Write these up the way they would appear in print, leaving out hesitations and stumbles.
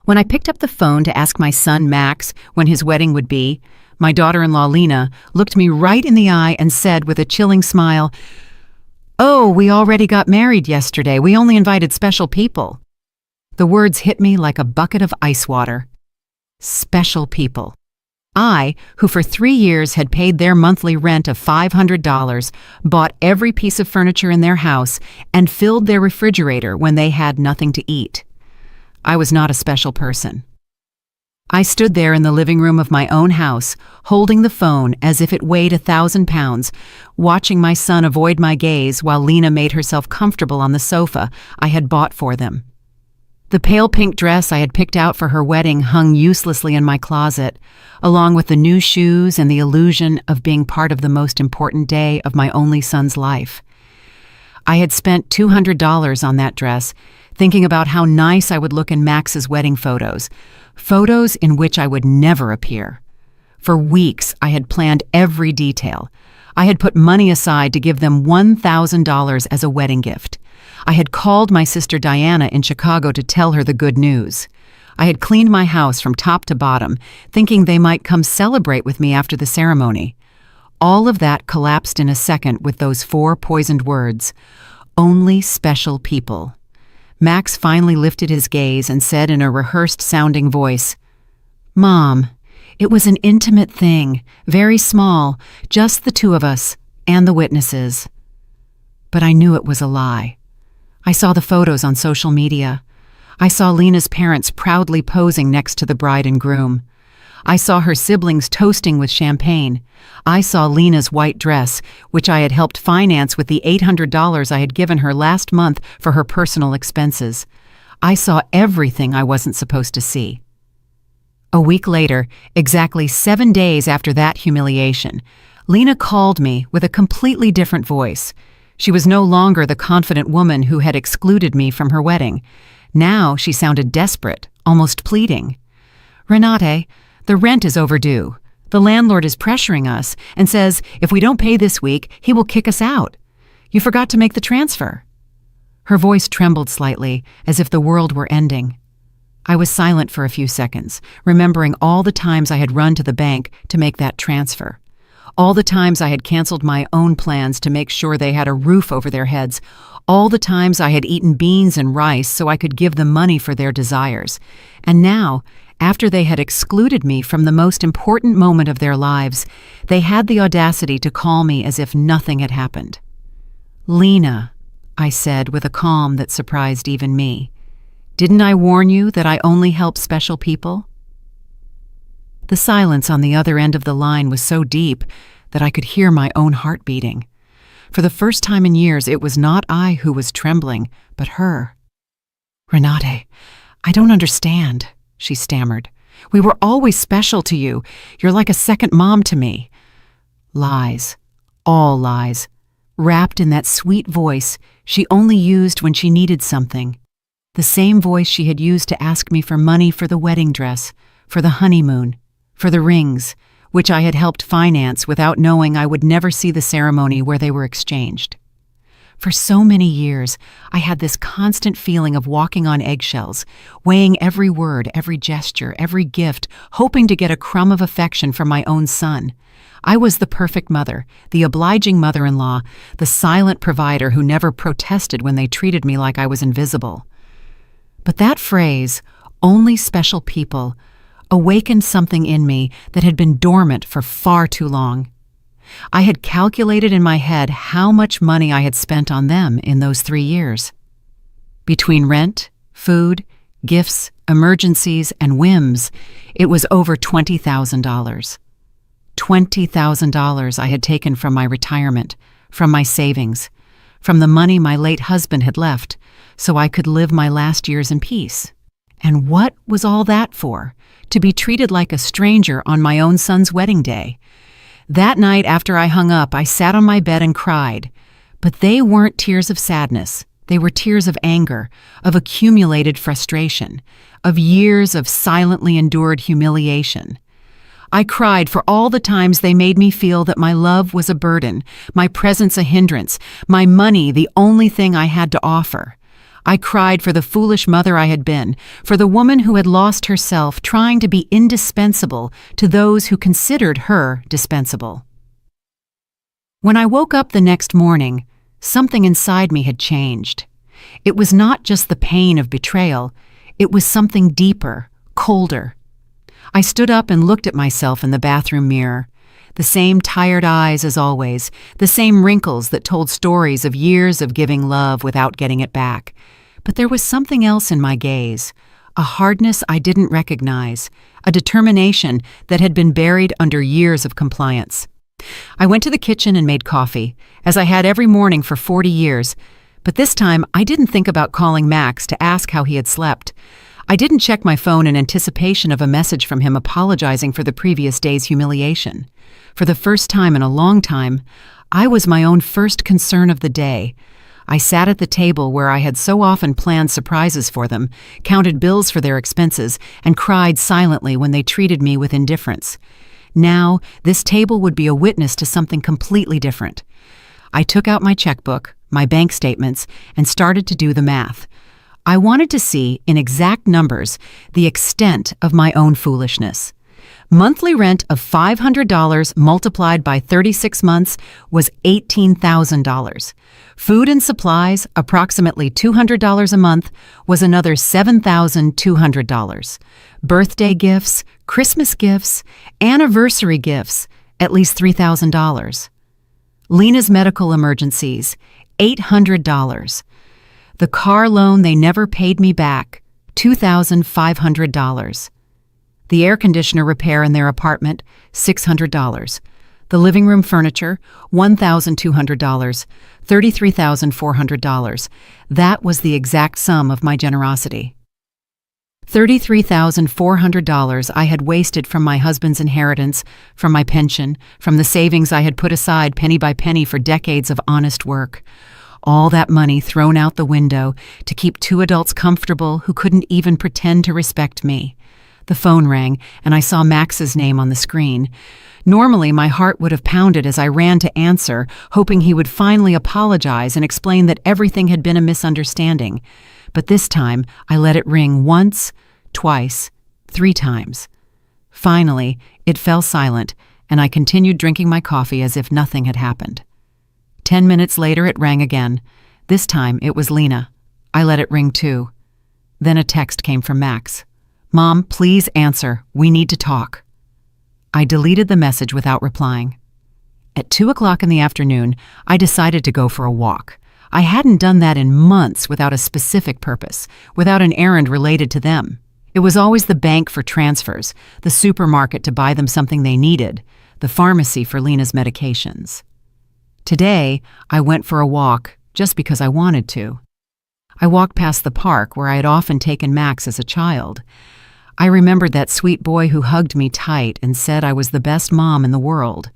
When I picked up the phone to ask my son Max when his wedding would be, my daughter-in-law Lena looked me right in the eye and said with a chilling smile, "Oh, we already got married yesterday. We only invited special people." The words hit me like a bucket of ice water. Special people. I, who for 3 years had paid their monthly rent of $500, bought every piece of furniture in their house, and filled their refrigerator when they had nothing to eat. I was not a special person. I stood there in the living room of my own house, holding the phone as if it weighed 1,000 pounds, watching my son avoid my gaze while Lena made herself comfortable on the sofa I had bought for them. The pale pink dress I had picked out for her wedding hung uselessly in my closet, along with the new shoes and the illusion of being part of the most important day of my only son's life. I had spent $200 on that dress, thinking about how nice I would look in Max's wedding photos in which I would never appear. For weeks, I had planned every detail. I had put money aside to give them $1,000 as a wedding gift. I had called my sister Diana in Chicago to tell her the good news. I had cleaned my house from top to bottom, thinking they might come celebrate with me after the ceremony. All of that collapsed in a second with those 4 poisoned words, "Only special people." Max finally lifted his gaze and said in a rehearsed-sounding voice, "Mom, it was an intimate thing, very small, just the 2 of us and the witnesses." But I knew it was a lie. I saw the photos on social media. I saw Lena's parents proudly posing next to the bride and groom. I saw her siblings toasting with champagne. I saw Lena's white dress, which I had helped finance with the $800 I had given her last month for her personal expenses. I saw everything I wasn't supposed to see. A week later, exactly 7 days after that humiliation, Lena called me with a completely different voice. She was no longer the confident woman who had excluded me from her wedding. Now she sounded desperate, almost pleading. "Renate, the rent is overdue. The landlord is pressuring us and says if we don't pay this week, he will kick us out. You forgot to make the transfer." Her voice trembled slightly, as if the world were ending. I was silent for a few seconds, remembering all the times I had run to the bank to make that transfer. All the times I had canceled my own plans to make sure they had a roof over their heads. All the times I had eaten beans and rice so I could give them money for their desires. And now, after they had excluded me from the most important moment of their lives, they had the audacity to call me as if nothing had happened. "Lena," I said with a calm that surprised even me, "didn't I warn you that I only help special people?" The silence on the other end of the line was so deep that I could hear my own heart beating. For the first time in years, it was not I who was trembling, but her. "Renate, I don't understand," she stammered. "We were always special to you. You're like a second mom to me." Lies. All lies. Wrapped in that sweet voice she only used when she needed something. The same voice she had used to ask me for money for the wedding dress, for the honeymoon, for the rings, which I had helped finance without knowing I would never see the ceremony where they were exchanged. For so many years, I had this constant feeling of walking on eggshells, weighing every word, every gesture, every gift, hoping to get a crumb of affection from my own son. I was the perfect mother, the obliging mother-in-law, the silent provider who never protested when they treated me like I was invisible. But that phrase, "only special people," awakened something in me that had been dormant for far too long. I had calculated in my head how much money I had spent on them in those 3 years. Between rent, food, gifts, emergencies, and whims, it was over $20,000. $20,000 I had taken from my retirement, from my savings, from the money my late husband had left, so I could live my last years in peace. And what was all that for? To be treated like a stranger on my own son's wedding day. That night after I hung up, I sat on my bed and cried. But they weren't tears of sadness. They were tears of anger, of accumulated frustration, of years of silently endured humiliation. I cried for all the times they made me feel that my love was a burden, my presence a hindrance, my money the only thing I had to offer. I cried for the foolish mother I had been, for the woman who had lost herself trying to be indispensable to those who considered her dispensable. When I woke up the next morning, something inside me had changed. It was not just the pain of betrayal, it was something deeper, colder. I stood up and looked at myself in the bathroom mirror. The same tired eyes as always, the same wrinkles that told stories of years of giving love without getting it back. But there was something else in my gaze, a hardness I didn't recognize, a determination that had been buried under years of compliance. I went to the kitchen and made coffee, as I had every morning for 40 years, but this time I didn't think about calling Max to ask how he had slept. I didn't check my phone in anticipation of a message from him apologizing for the previous day's humiliation. For the first time in a long time, I was my own first concern of the day. I sat at the table where I had so often planned surprises for them, counted bills for their expenses, and cried silently when they treated me with indifference. Now, this table would be a witness to something completely different. I took out my checkbook, my bank statements, and started to do the math. I wanted to see, in exact numbers, the extent of my own foolishness. Monthly rent of $500 multiplied by 36 months was $18,000. Food and supplies, approximately $200 a month, was another $7,200. Birthday gifts, Christmas gifts, anniversary gifts, at least $3,000. Lena's medical emergencies, $800. The car loan they never paid me back, $2,500. The air conditioner repair in their apartment, $600. The living room furniture, $1,200, $33,400. That was the exact sum of my generosity. $33,400 I had wasted from my husband's inheritance, from my pension, from the savings I had put aside penny by penny for decades of honest work. All that money thrown out the window to keep two adults comfortable who couldn't even pretend to respect me. The phone rang, and I saw Max's name on the screen. Normally, my heart would have pounded as I ran to answer, hoping he would finally apologize and explain that everything had been a misunderstanding. But this time, I let it ring once, twice, 3 times. Finally, it fell silent, and I continued drinking my coffee as if nothing had happened. 10 minutes later, it rang again. This time, it was Lena. I let it ring too. Then a text came from Max. "Mom, please answer. We need to talk." I deleted the message without replying. At 2 o'clock in the afternoon, I decided to go for a walk. I hadn't done that in months without a specific purpose, without an errand related to them. It was always the bank for transfers, the supermarket to buy them something they needed, the pharmacy for Lena's medications. Today, I went for a walk just because I wanted to. I walked past the park where I had often taken Max as a child. I remembered that sweet boy who hugged me tight and said I was the best mom in the world.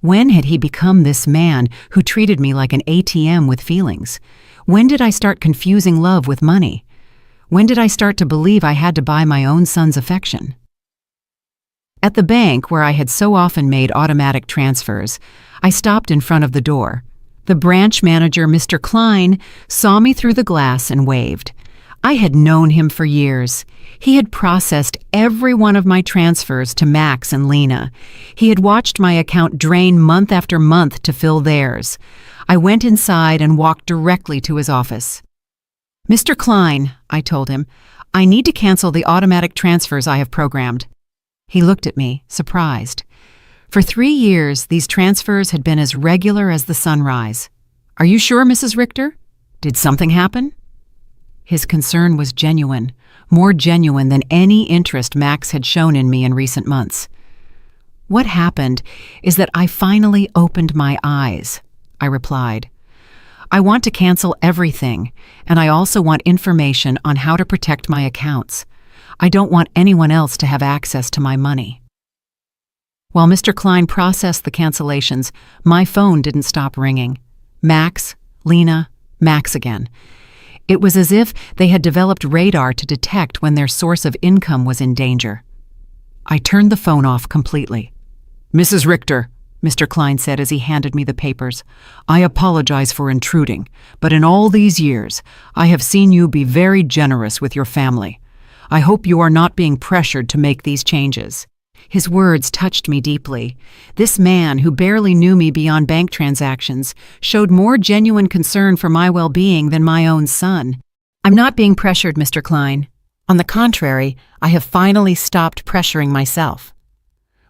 When had he become this man who treated me like an ATM with feelings? When did I start confusing love with money? When did I start to believe I had to buy my own son's affection? At the bank where I had so often made automatic transfers, I stopped in front of the door. The branch manager, Mr. Klein, saw me through the glass and waved. I had known him for years. He had processed every one of my transfers to Max and Lena. He had watched my account drain month after month to fill theirs. I went inside and walked directly to his office. "Mr. Klein," I told him, "I need to cancel the automatic transfers I have programmed." He looked at me, surprised. For 3 years, these transfers had been as regular as the sunrise. "Are you sure, Mrs. Richter? Did something happen?" His concern was genuine, more genuine than any interest Max had shown in me in recent months. "What happened is that I finally opened my eyes," I replied. "I want to cancel everything, and I also want information on how to protect my accounts. I don't want anyone else to have access to my money." While Mr. Klein processed the cancellations, my phone didn't stop ringing. Max, Lena, Max again. It was as if they had developed radar to detect when their source of income was in danger. I turned the phone off completely. "Mrs. Richter," Mr. Klein said as he handed me the papers. "I apologize for intruding, but in all these years, I have seen you be very generous with your family. I hope you are not being pressured to make these changes." His words touched me deeply. This man, who barely knew me beyond bank transactions, showed more genuine concern for my well-being than my own son. "I'm not being pressured, Mr. Klein. On the contrary, I have finally stopped pressuring myself."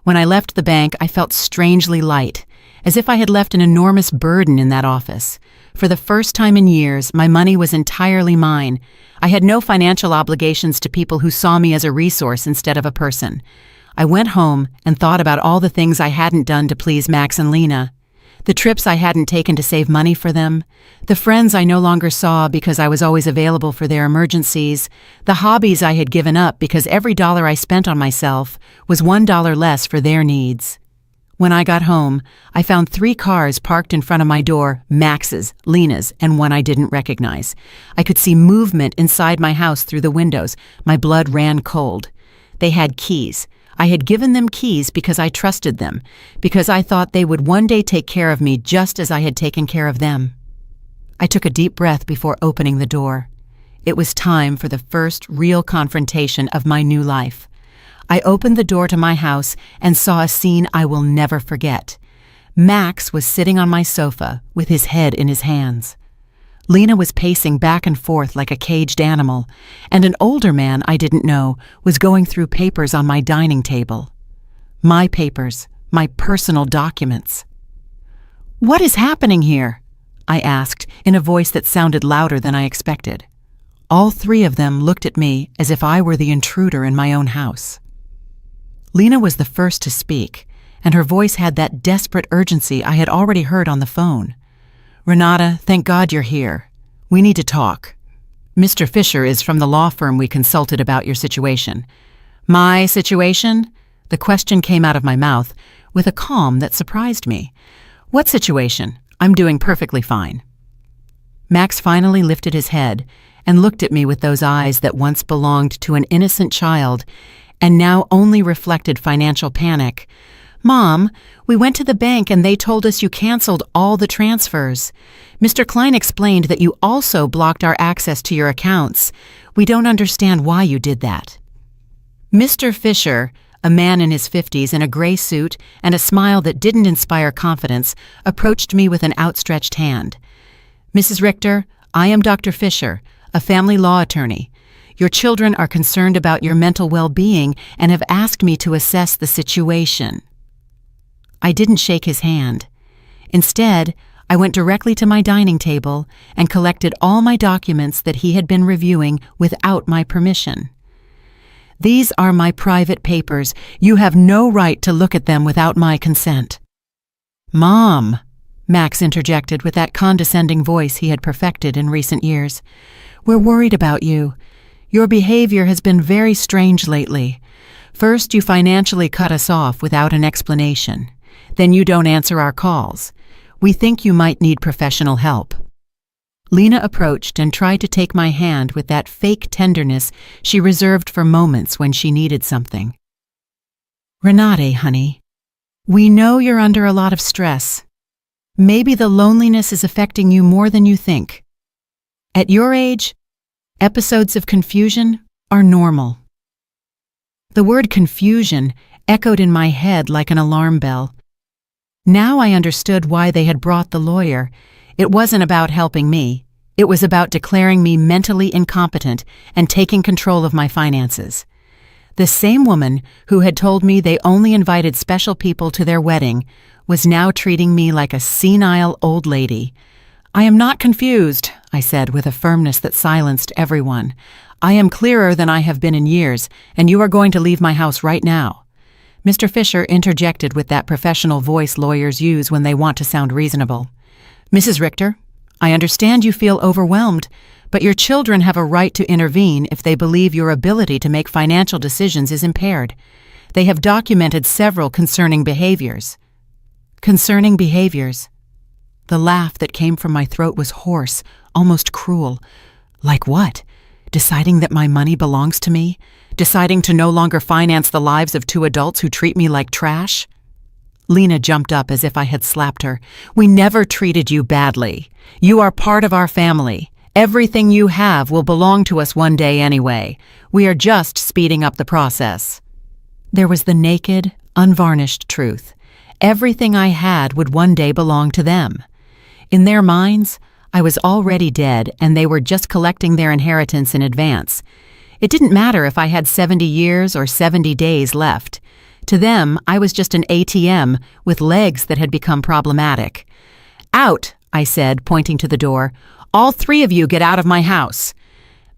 When I left the bank, I felt strangely light, as if I had left an enormous burden in that office. For the first time in years, my money was entirely mine. I had no financial obligations to people who saw me as a resource instead of a person. I went home and thought about all the things I hadn't done to please Max and Lena, the trips I hadn't taken to save money for them, the friends I no longer saw because I was always available for their emergencies, the hobbies I had given up because every dollar I spent on myself was $1 less for their needs. When I got home, I found 3 cars parked in front of my door, Max's, Lena's, and one I didn't recognize. I could see movement inside my house through the windows. My blood ran cold. They had keys. I had given them keys because I trusted them, because I thought they would one day take care of me just as I had taken care of them. I took a deep breath before opening the door. It was time for the first real confrontation of my new life. I opened the door to my house and saw a scene I will never forget. Max was sitting on my sofa with his head in his hands. Lena was pacing back and forth like a caged animal, and an older man I didn't know was going through papers on my dining table. My papers, my personal documents. "What is happening here?" I asked in a voice that sounded louder than I expected. All 3 of them looked at me as if I were the intruder in my own house. Lena was the first to speak, and her voice had that desperate urgency I had already heard on the phone. "Renata, thank God you're here. We need to talk. Mr. Fisher is from the law firm we consulted about your situation." "My situation?" The question came out of my mouth with a calm that surprised me. "What situation? I'm doing perfectly fine." Max finally lifted his head and looked at me with those eyes that once belonged to an innocent child and now only reflected financial panic. "Mom, we went to the bank and they told us you canceled all the transfers. Mr. Klein explained that you also blocked our access to your accounts. We don't understand why you did that." Mr. Fisher, a man in his 50s in a gray suit and a smile that didn't inspire confidence, approached me with an outstretched hand. "Mrs. Richter, I am Dr. Fisher, a family law attorney. Your children are concerned about your mental well-being and have asked me to assess the situation." I didn't shake his hand. Instead, I went directly to my dining table and collected all my documents that he had been reviewing without my permission. "These are my private papers. You have no right to look at them without my consent." "Mom," Max interjected with that condescending voice he had perfected in recent years, "we're worried about you. Your behavior has been very strange lately. First, you financially cut us off without an explanation. Then you don't answer our calls. We think you might need professional help." Lena approached and tried to take my hand with that fake tenderness she reserved for moments when she needed something. "Renate, honey, we know you're under a lot of stress. Maybe the loneliness is affecting you more than you think. At your age, episodes of confusion are normal." The word confusion echoed in my head like an alarm bell. Now I understood why they had brought the lawyer. It wasn't about helping me. It was about declaring me mentally incompetent and taking control of my finances. The same woman who had told me they only invited special people to their wedding was now treating me like a senile old lady. "I am not confused," I said with a firmness that silenced everyone. "I am clearer than I have been in years, and you are going to leave my house right now." Mr. Fisher interjected with that professional voice lawyers use when they want to sound reasonable. "Mrs. Richter, I understand you feel overwhelmed, but your children have a right to intervene if they believe your ability to make financial decisions is impaired. They have documented several concerning behaviors." Concerning behaviors. The laugh that came from my throat was hoarse, almost cruel. Like what? Deciding that my money belongs to me? Deciding to no longer finance the lives of 2 adults who treat me like trash? Lena jumped up as if I had slapped her. "We never treated you badly. You are part of our family. Everything you have will belong to us one day anyway. We are just speeding up the process." There was the naked, unvarnished truth. Everything I had would one day belong to them. In their minds, I was already dead and they were just collecting their inheritance in advance. It didn't matter if I had 70 years or 70 days left. To them, I was just an ATM with legs that had become problematic. "Out," I said, pointing to the door. "All three of you get out of my house."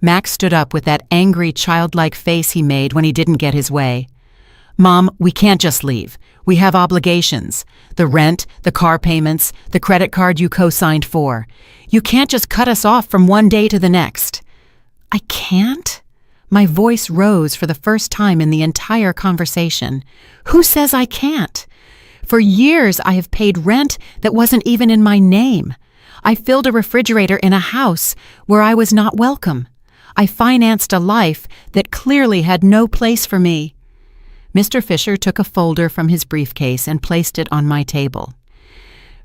Max stood up with that angry, childlike face he made when he didn't get his way. "Mom, we can't just leave. We have obligations. The rent, the car payments, the credit card you co-signed for. You can't just cut us off from one day to the next." "I can't?" My voice rose for the first time in the entire conversation. "Who says I can't? For years I have paid rent that wasn't even in my name. I filled a refrigerator in a house where I was not welcome. I financed a life that clearly had no place for me." Mr. Fisher took a folder from his briefcase and placed it on my table.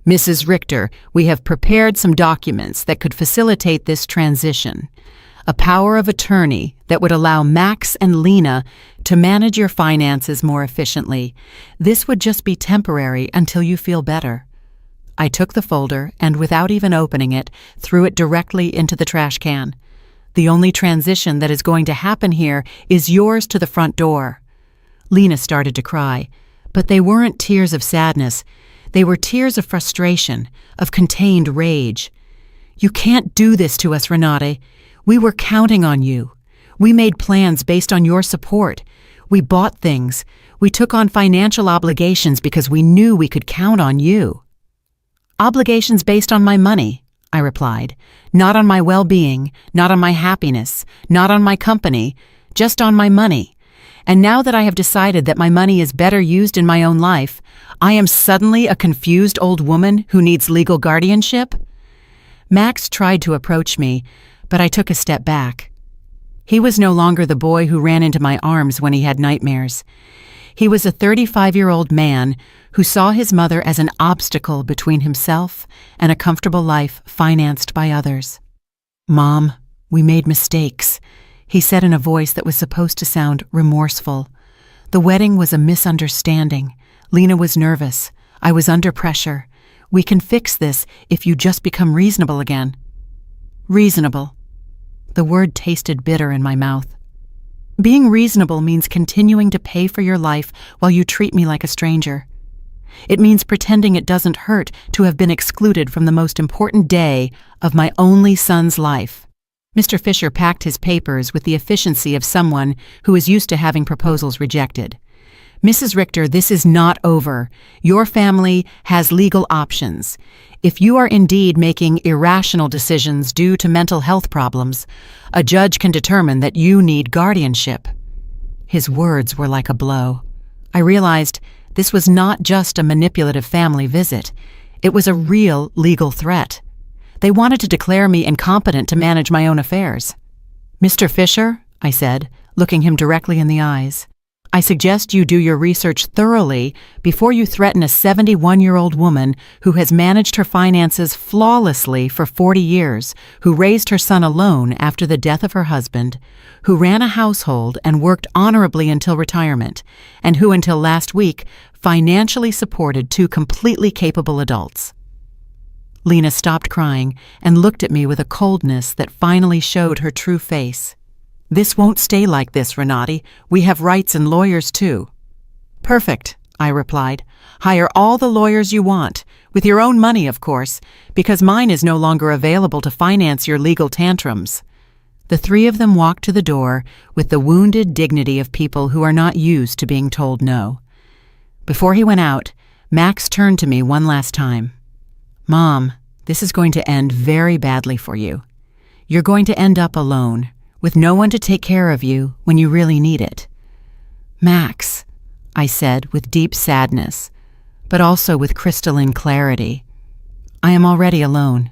"Mrs. Richter, we have prepared some documents that could facilitate this transition. A power of attorney that would allow Max and Lena to manage your finances more efficiently. This would just be temporary until you feel better." I took the folder and, without even opening it, threw it directly into the trash can. "The only transition that is going to happen here is yours to the front door." Lena started to cry, but they weren't tears of sadness. They were tears of frustration, of contained rage. "You can't do this to us, Renate. We were counting on you. We made plans based on your support. We bought things. We took on financial obligations because we knew we could count on you." "Obligations based on my money," I replied. "Not on my well-being, not on my happiness, not on my company, just on my money. And now that I have decided that my money is better used in my own life, I am suddenly a confused old woman who needs legal guardianship?" Max tried to approach me, but I took a step back. He was no longer the boy who ran into my arms when he had nightmares. He was a 35-year-old man who saw his mother as an obstacle between himself and a comfortable life financed by others. "Mom, we made mistakes," he said in a voice that was supposed to sound remorseful. "The wedding was a misunderstanding. Lena was nervous. I was under pressure. We can fix this if you just become reasonable again." Reasonable. The word tasted bitter in my mouth. Being reasonable means continuing to pay for your life while you treat me like a stranger. It means pretending it doesn't hurt to have been excluded from the most important day of my only son's life. Mr. Fisher packed his papers with the efficiency of someone who is used to having proposals rejected. "Mrs. Richter, this is not over. Your family has legal options. If you are indeed making irrational decisions due to mental health problems, a judge can determine that you need guardianship." His words were like a blow. I realized this was not just a manipulative family visit. It was a real legal threat. They wanted to declare me incompetent to manage my own affairs. "Mr. Fisher," I said, looking him directly in the eyes, "I suggest you do your research thoroughly before you threaten a 71-year-old woman who has managed her finances flawlessly for 40 years, who raised her son alone after the death of her husband, who ran a household and worked honorably until retirement, and who until last week financially supported two completely capable adults." Lena stopped crying and looked at me with a coldness that finally showed her true face. "This won't stay like this, Renate. We have rights and lawyers too." "Perfect," I replied. "Hire all the lawyers you want, with your own money, of course, because mine is no longer available to finance your legal tantrums." The three of them walked to the door with the wounded dignity of people who are not used to being told no. Before he went out, Max turned to me one last time. "Mom, this is going to end very badly for you. You're going to end up alone, with no one to take care of you when you really need it." "Max," I said with deep sadness, but also with crystalline clarity, "I am already alone.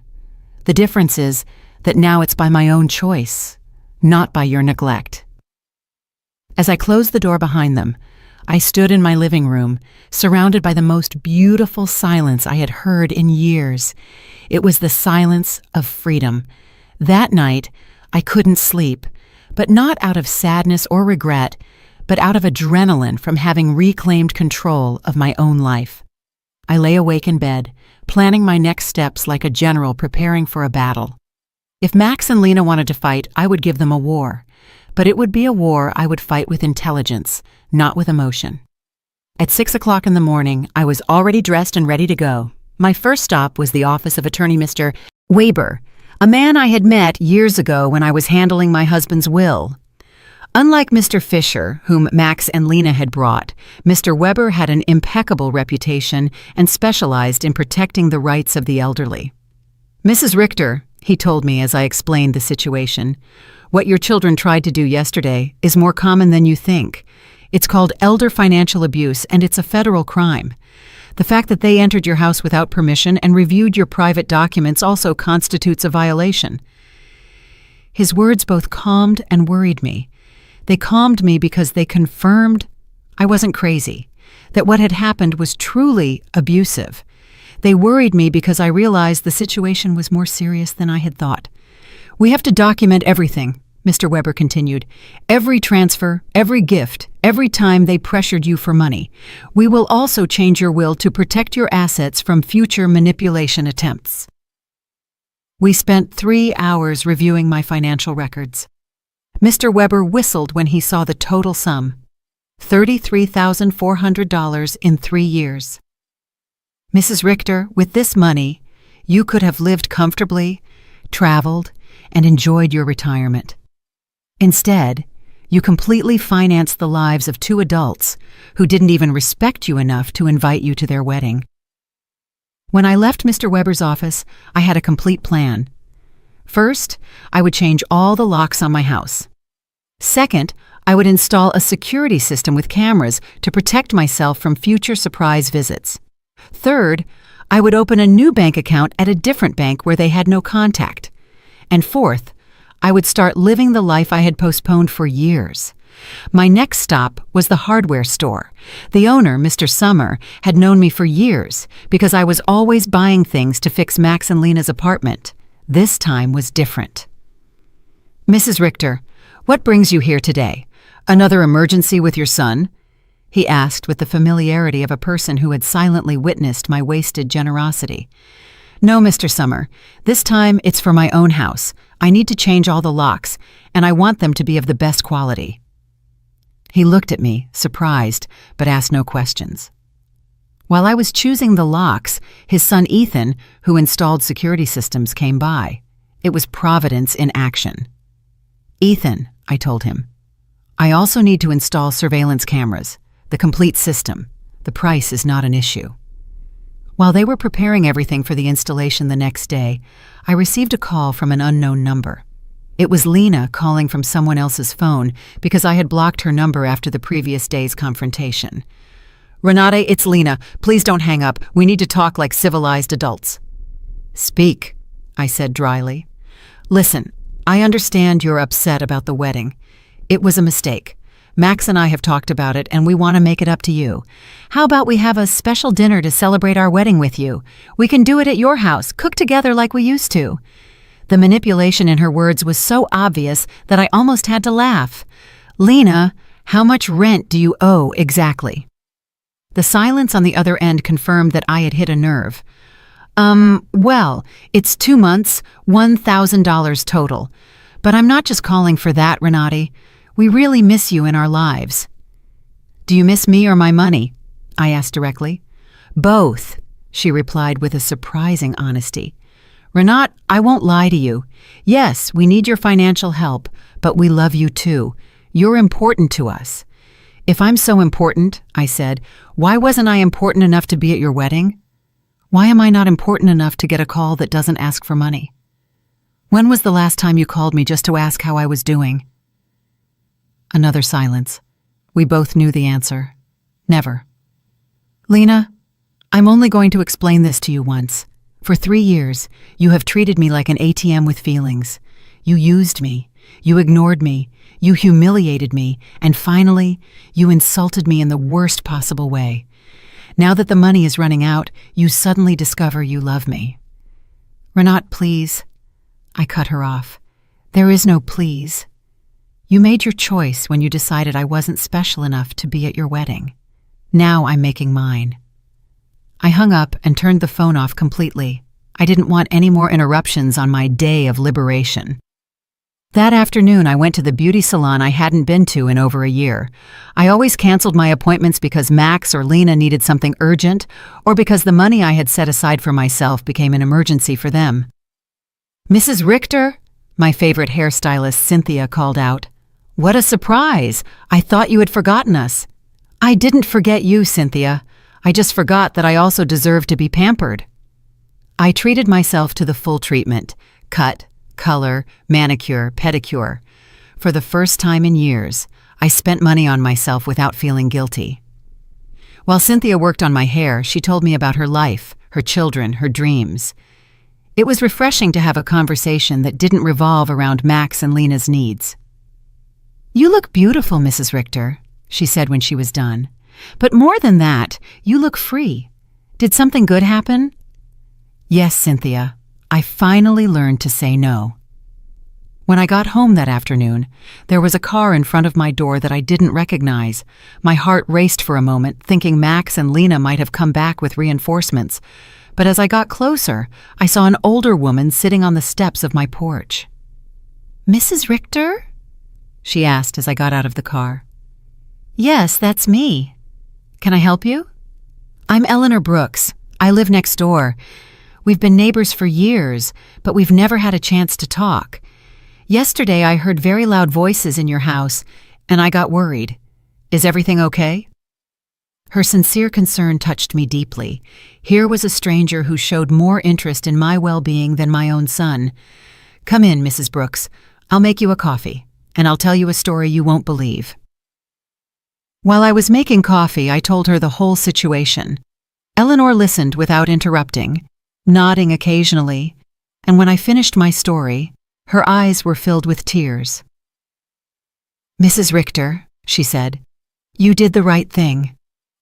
The difference is that now it's by my own choice, not by your neglect." As I closed the door behind them, I stood in my living room, surrounded by the most beautiful silence I had heard in years. It was the silence of freedom. That night, I couldn't sleep, but not out of sadness or regret, but out of adrenaline from having reclaimed control of my own life. I lay awake in bed, planning my next steps like a general preparing for a battle. If Max and Lena wanted to fight, I would give them a war. But it would be a war I would fight with intelligence, not with emotion. At 6 o'clock in the morning, I was already dressed and ready to go. My first stop was the office of attorney Mr. Weber, a man I had met years ago when I was handling my husband's will. Unlike Mr. Fisher, whom Max and Lena had brought, Mr. Weber had an impeccable reputation and specialized in protecting the rights of the elderly. "Mrs. Richter," he told me as I explained the situation, "what your children tried to do yesterday is more common than you think. It's called elder financial abuse, and it's a federal crime. The fact that they entered your house without permission and reviewed your private documents also constitutes a violation." His words both calmed and worried me. They calmed me because they confirmed I wasn't crazy, that what had happened was truly abusive. They worried me because I realized the situation was more serious than I had thought. "We have to document everything," Mr. Weber continued. "Every transfer, every gift, every time they pressured you for money. We will also change your will to protect your assets from future manipulation attempts." We spent 3 hours reviewing my financial records. Mr. Weber whistled when he saw the total sum: $33,400 in 3 years. "Mrs. Richter, with this money, you could have lived comfortably, traveled, and enjoyed your retirement. Instead, you completely financed the lives of 2 adults who didn't even respect you enough to invite you to their wedding." When I left Mr. Weber's office, I had a complete plan. First, I would change all the locks on my house. Second, I would install a security system with cameras to protect myself from future surprise visits. Third, I would open a new bank account at a different bank where they had no contact. And fourth, I would start living the life I had postponed for years. My next stop was the hardware store. The owner, Mr. Summer, had known me for years because I was always buying things to fix Max and Lena's apartment. This time was different. "Mrs. Richter, what brings you here today? Another emergency with your son?" he asked with the familiarity of a person who had silently witnessed my wasted generosity. "No, Mr. Summer. This time it's for my own house. I need to change all the locks, and I want them to be of the best quality." He looked at me, surprised, but asked no questions. While I was choosing the locks, his son Ethan, who installed security systems, came by. It was Providence in action. "Ethan," I told him, "I also need to install surveillance cameras, the complete system. The price is not an issue." While they were preparing everything for the installation the next day, I received a call from an unknown number. It was Lena calling from someone else's phone because I had blocked her number after the previous day's confrontation. "Renate, it's Lena. Please don't hang up. We need to talk like civilized adults." "Speak," I said dryly. "Listen, I understand you're upset about the wedding. It was a mistake. Max and I have talked about it, and we want to make it up to you. How about we have a special dinner to celebrate our wedding with you? We can do it at your house, cook together like we used to." The manipulation in her words was so obvious that I almost had to laugh. "Lena, how much rent do you owe exactly?" The silence on the other end confirmed that I had hit a nerve. Well, it's 2 months, $1,000 total. But I'm not just calling for that, Renate. We really miss you in our lives." "Do you miss me or my money?" I asked directly. "Both," she replied with a surprising honesty. "Renate, I won't lie to you. Yes, we need your financial help, but we love you too. You're important to us." "If I'm so important," I said, "why wasn't I important enough to be at your wedding? Why am I not important enough to get a call that doesn't ask for money? When was the last time you called me just to ask how I was doing?" Another silence. We both knew the answer. Never. "Lena, I'm only going to explain this to you once. For 3 years, you have treated me like an ATM with feelings. You used me. You ignored me. You humiliated me, and finally, you insulted me in the worst possible way. Now that the money is running out, you suddenly discover you love me." "Renat, please." I cut her off. "There is no please. You made your choice when you decided I wasn't special enough to be at your wedding. Now I'm making mine." I hung up and turned the phone off completely. I didn't want any more interruptions on my day of liberation. That afternoon, I went to the beauty salon I hadn't been to in over a year. I always canceled my appointments because Max or Lena needed something urgent, or because the money I had set aside for myself became an emergency for them. "Mrs. Richter?" my favorite hairstylist Cynthia called out. "What a surprise! I thought you had forgotten us." "I didn't forget you, Cynthia. I just forgot that I also deserve to be pampered." I treated myself to the full treatment: cut, color, manicure, pedicure. For the first time in years, I spent money on myself without feeling guilty. While Cynthia worked on my hair, she told me about her life, her children, her dreams. It was refreshing to have a conversation that didn't revolve around Max and Lena's needs. "You look beautiful, Mrs. Richter," she said when she was done. "But more than that, you look free. Did something good happen?" "Yes, Cynthia. I finally learned to say no." When I got home that afternoon, there was a car in front of my door that I didn't recognize. My heart raced for a moment, thinking Max and Lena might have come back with reinforcements. But as I got closer, I saw an older woman sitting on the steps of my porch. "Mrs. Richter?" she asked as I got out of the car. "Yes, that's me. Can I help you?" "I'm Eleanor Brooks. I live next door. We've been neighbors for years, but we've never had a chance to talk. Yesterday I heard very loud voices in your house, and I got worried. Is everything okay?" Her sincere concern touched me deeply. Here was a stranger who showed more interest in my well-being than my own son. "Come in, Mrs. Brooks. I'll make you a coffee, and I'll tell you a story you won't believe." While I was making coffee, I told her the whole situation. Eleanor listened without interrupting, nodding occasionally, and when I finished my story, her eyes were filled with tears. "Mrs. Richter," she said, "you did the right thing.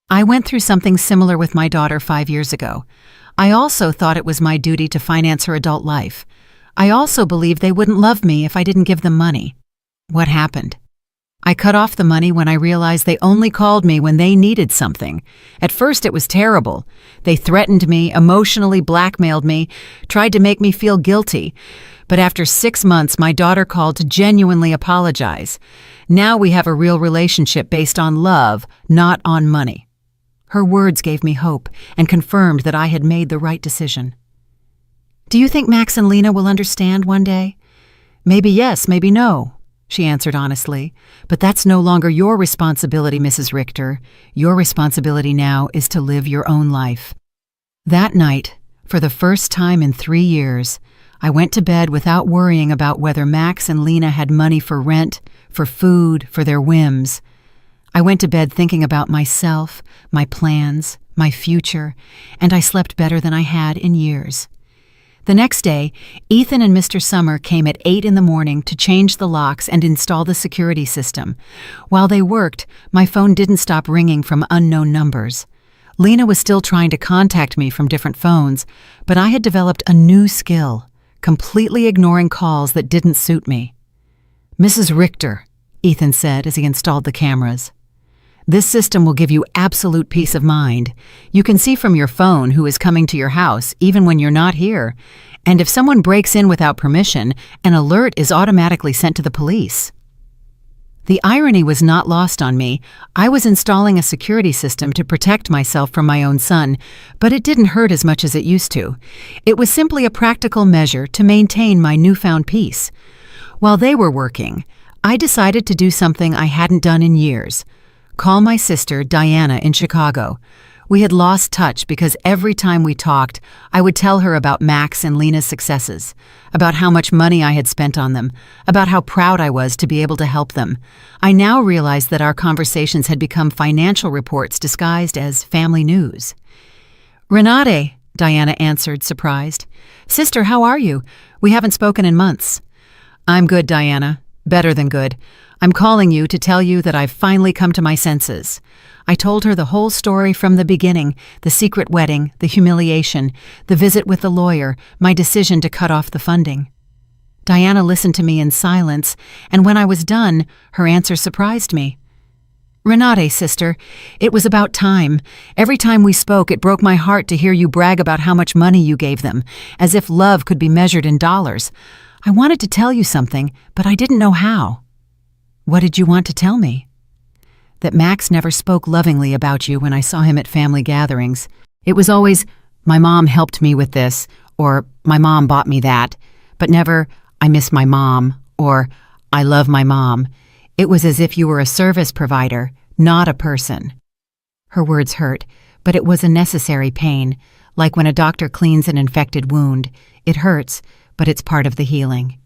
I went through something similar with my daughter 5 years ago. I also thought it was my duty to finance her adult life. I also believed they wouldn't love me if I didn't give them money. What happened? I cut off the money when I realized they only called me when they needed something. At first it was terrible. They threatened me, emotionally blackmailed me, tried to make me feel guilty. But after 6 months, my daughter called to genuinely apologize. Now we have a real relationship based on love, not on money." Her words gave me hope and confirmed that I had made the right decision. "Do you think Max and Lena will understand one day?" "Maybe yes, maybe no," she answered honestly. "But that's no longer your responsibility, Mrs. Richter. Your responsibility now is to live your own life." That night, for the first time in 3 years, I went to bed without worrying about whether Max and Lena had money for rent, for food, for their whims. I went to bed thinking about myself, my plans, my future, and I slept better than I had in years. The next day, Ethan and Mr. Summer came at 8 in the morning to change the locks and install the security system. While they worked, my phone didn't stop ringing from unknown numbers. Lena was still trying to contact me from different phones, but I had developed a new skill: completely ignoring calls that didn't suit me. "Mrs. Richter," Ethan said as he installed the cameras, "this system will give you absolute peace of mind. You can see from your phone who is coming to your house, even when you're not here. And if someone breaks in without permission, an alert is automatically sent to the police." The irony was not lost on me. I was installing a security system to protect myself from my own son, but it didn't hurt as much as it used to. It was simply a practical measure to maintain my newfound peace. While they were working, I decided to do something I hadn't done in years: call my sister, Diana, in Chicago. We had lost touch because every time we talked, I would tell her about Max and Lena's successes, about how much money I had spent on them, about how proud I was to be able to help them. I now realized that our conversations had become financial reports disguised as family news. "Renate," Diana answered, surprised. "Sister, how are you? We haven't spoken in months." "I'm good, Diana. Better than good. I'm calling you to tell you that I've finally come to my senses. I told her the whole story from the beginning, the secret wedding, the humiliation, the visit with the lawyer, my decision to cut off the funding. Diana listened to me in silence, and when I was done, her answer surprised me. Renate, sister, it was about time. Every time we spoke, it broke my heart to hear you brag about how much money you gave them, as if love could be measured in dollars. I wanted to tell you something, but I didn't know how. What did you want to tell me? That Max never spoke lovingly about you when I saw him at family gatherings. It was always, my mom helped me with this, or my mom bought me that, but never, I miss my mom, or I love my mom. It was as if you were a service provider, not a person. Her words hurt, but it was a necessary pain, like when a doctor cleans an infected wound. It hurts, but it's part of the healing.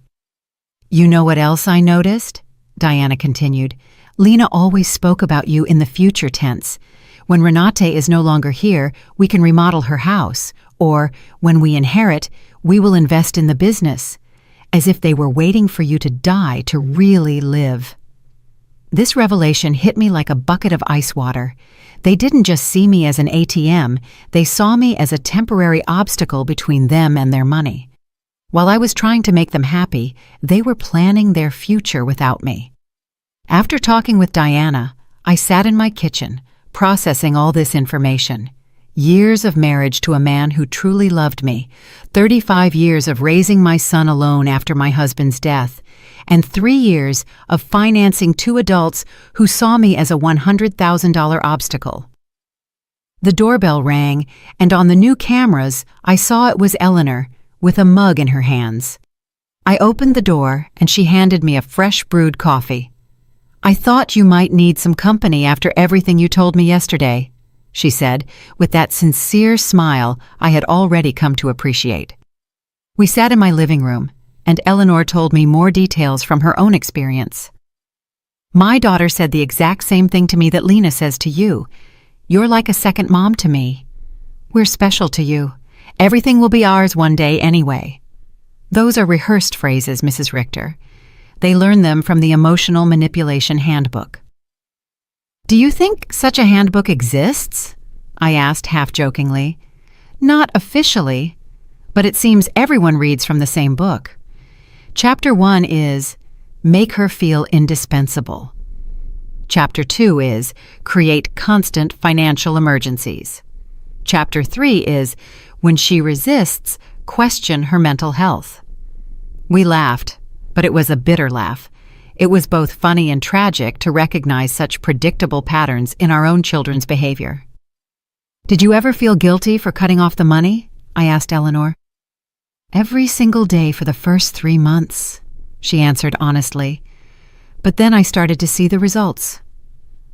You know what else I noticed? Diana continued. Lena always spoke about you in the future tense. When Renate is no longer here, we can remodel her house, or when we inherit, we will invest in the business, as if they were waiting for you to die to really live. This revelation hit me like a bucket of ice water. They didn't just see me as an ATM, they saw me as a temporary obstacle between them and their money. While I was trying to make them happy, they were planning their future without me. After talking with Diana, I sat in my kitchen, processing all this information. Years of marriage to a man who truly loved me, 35 years of raising my son alone after my husband's death, and 3 years of financing 2 adults who saw me as a $100,000 obstacle. The doorbell rang, and on the new cameras, I saw it was Eleanor, with a mug in her hands. I opened the door, and she handed me a fresh brewed coffee. I thought you might need some company after everything you told me yesterday, she said, with that sincere smile I had already come to appreciate. We sat in my living room, and Eleanor told me more details from her own experience. My daughter said the exact same thing to me that Lena says to you. You're like a second mom to me. We're special to you. Everything will be ours one day anyway. Those are rehearsed phrases, Mrs. Richter. They learn them from the Emotional Manipulation Handbook. Do you think such a handbook exists? I asked half-jokingly. Not officially, but it seems everyone reads from the same book. Chapter 1 is Make Her Feel Indispensable. Chapter 2 is Create Constant Financial Emergencies. Chapter 3 is When She Resists, Question Her Mental Health. We laughed, but it was a bitter laugh. It was both funny and tragic to recognize such predictable patterns in our own children's behavior. Did you ever feel guilty for cutting off the money? I asked Eleanor. Every single day for the first 3 months, she answered honestly. But then I started to see the results.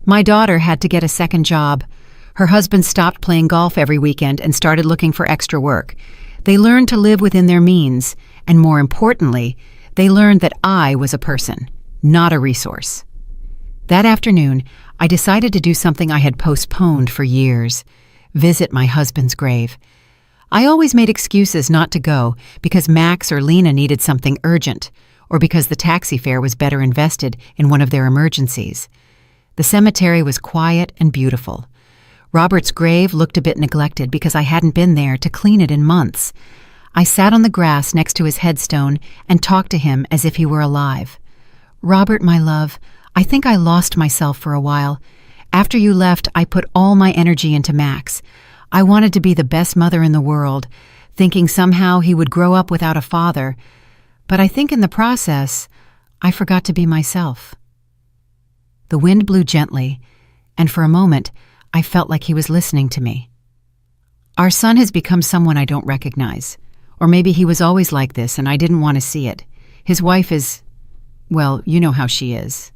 My daughter had to get a second job. Her husband stopped playing golf every weekend and started looking for extra work. They learned to live within their means, and more importantly, they learned that I was a person, not a resource. That afternoon, I decided to do something I had postponed for years: visit my husband's grave. I always made excuses not to go because Max or Lena needed something urgent, or because the taxi fare was better invested in one of their emergencies. The cemetery was quiet and beautiful. Robert's grave looked a bit neglected because I hadn't been there to clean it in months. I sat on the grass next to his headstone and talked to him as if he were alive. Robert, my love, I think I lost myself for a while. After you left, I put all my energy into Max. I wanted to be the best mother in the world, thinking somehow he would grow up without a father. But I think in the process, I forgot to be myself. The wind blew gently, and for a moment, I felt like he was listening to me. Our son has become someone I don't recognize. Or maybe he was always like this and I didn't want to see it. His wife is, well, you know how she is.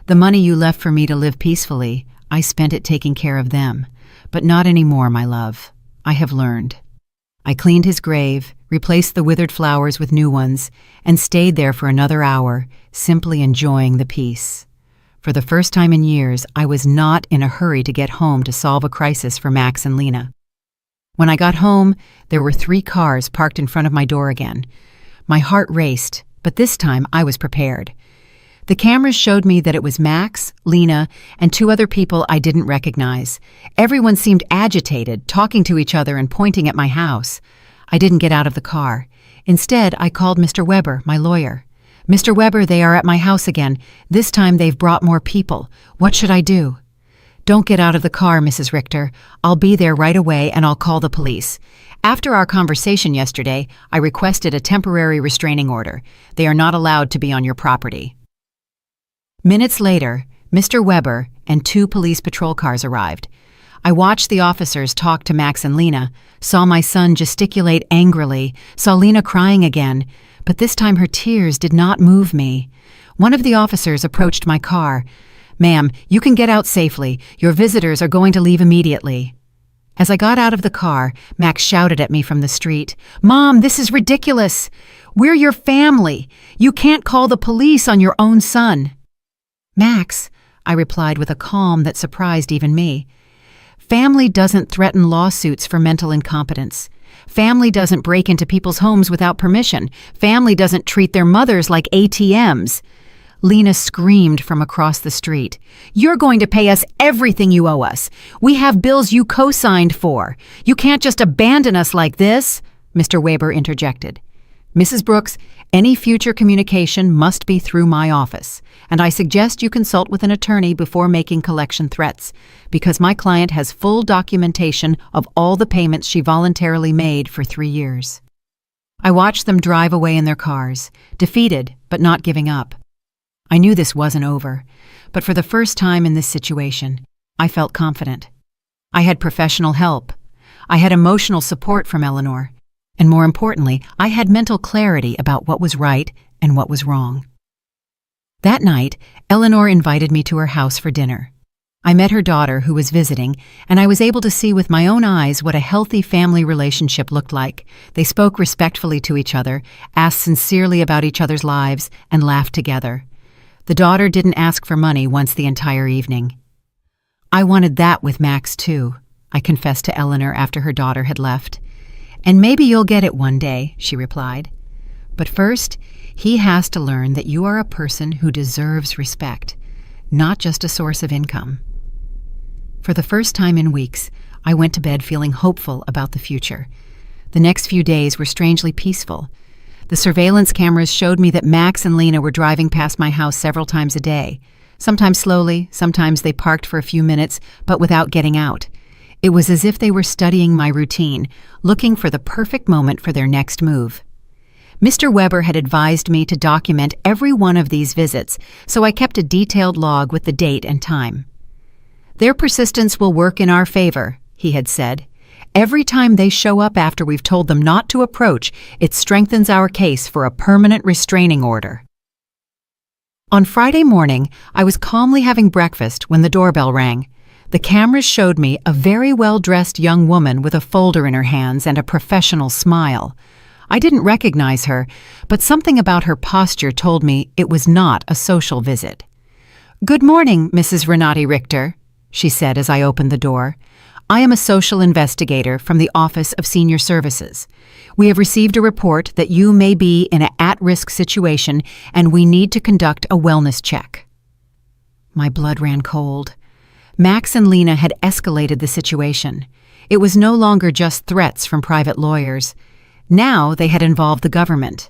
The money you left for me to live peacefully, I spent it taking care of them. But not anymore, my love. I have learned. I cleaned his grave, replaced the withered flowers with new ones, and stayed there for another hour, simply enjoying the peace. For the first time in years, I was not in a hurry to get home to solve a crisis for Max and Lena. When I got home, there were 3 cars parked in front of my door again. My heart raced, but this time I was prepared. The cameras showed me that it was Max, Lena, and two other people I didn't recognize. Everyone seemed agitated, talking to each other and pointing at my house. I didn't get out of the car. Instead, I called Mr. Weber, my lawyer. "Mr. Weber, they are at my house again. This time they've brought more people. What should I do?" "Don't get out of the car, Mrs. Richter. I'll be there right away and I'll call the police. After our conversation yesterday, I requested a temporary restraining order. They are not allowed to be on your property." Minutes later, Mr. Weber and two police patrol cars arrived. I watched the officers talk to Max and Lena, saw my son gesticulate angrily, saw Lena crying again, but this time her tears did not move me. One of the officers approached my car. "Ma'am, you can get out safely. Your visitors are going to leave immediately." As I got out of the car, Max shouted at me from the street, "Mom, this is ridiculous. We're your family. You can't call the police on your own son." "Max," I replied with a calm that surprised even me, "family doesn't threaten lawsuits for mental incompetence. Family doesn't break into people's homes without permission. Family doesn't treat their mothers like ATMs." Lena screamed from across the street, "You're going to pay us everything you owe us. We have bills you co-signed for. You can't just abandon us like this," Mr. Weber interjected. "Mrs. Brooks, any future communication must be through my office, and I suggest you consult with an attorney before making collection threats, because my client has full documentation of all the payments she voluntarily made for 3 years." I watched them drive away in their cars, defeated but not giving up. I knew this wasn't over, but for the first time in this situation, I felt confident. I had professional help. I had emotional support from Eleanor. And more importantly, I had mental clarity about what was right and what was wrong. That night, Eleanor invited me to her house for dinner. I met her daughter, who was visiting, and I was able to see with my own eyes what a healthy family relationship looked like. They spoke respectfully to each other, asked sincerely about each other's lives, and laughed together. The daughter didn't ask for money once the entire evening. "I wanted that with Max, too," I confessed to Eleanor after her daughter had left. "And maybe you'll get it one day," she replied. "But first, he has to learn that you are a person who deserves respect, not just a source of income." For the first time in weeks, I went to bed feeling hopeful about the future. The next few days were strangely peaceful. The surveillance cameras showed me that Max and Lena were driving past my house several times a day. Sometimes slowly, sometimes they parked for a few minutes, but without getting out. It was as if they were studying my routine, looking for the perfect moment for their next move. Mr. Weber had advised me to document every one of these visits, so I kept a detailed log with the date and time. "Their persistence will work in our favor," he had said. "Every time they show up after we've told them not to approach, it strengthens our case for a permanent restraining order." On Friday morning, I was calmly having breakfast when the doorbell rang. The cameras showed me a very well-dressed young woman with a folder in her hands and a professional smile. I didn't recognize her, but something about her posture told me it was not a social visit. "Good morning, Mrs. Renati Richter," she said as I opened the door. "I am a social investigator from the Office of Senior Services. We have received a report that you may be in an at-risk situation and we need to conduct a wellness check." My blood ran cold. Max and Lena had escalated the situation. It was no longer just threats from private lawyers. Now they had involved the government.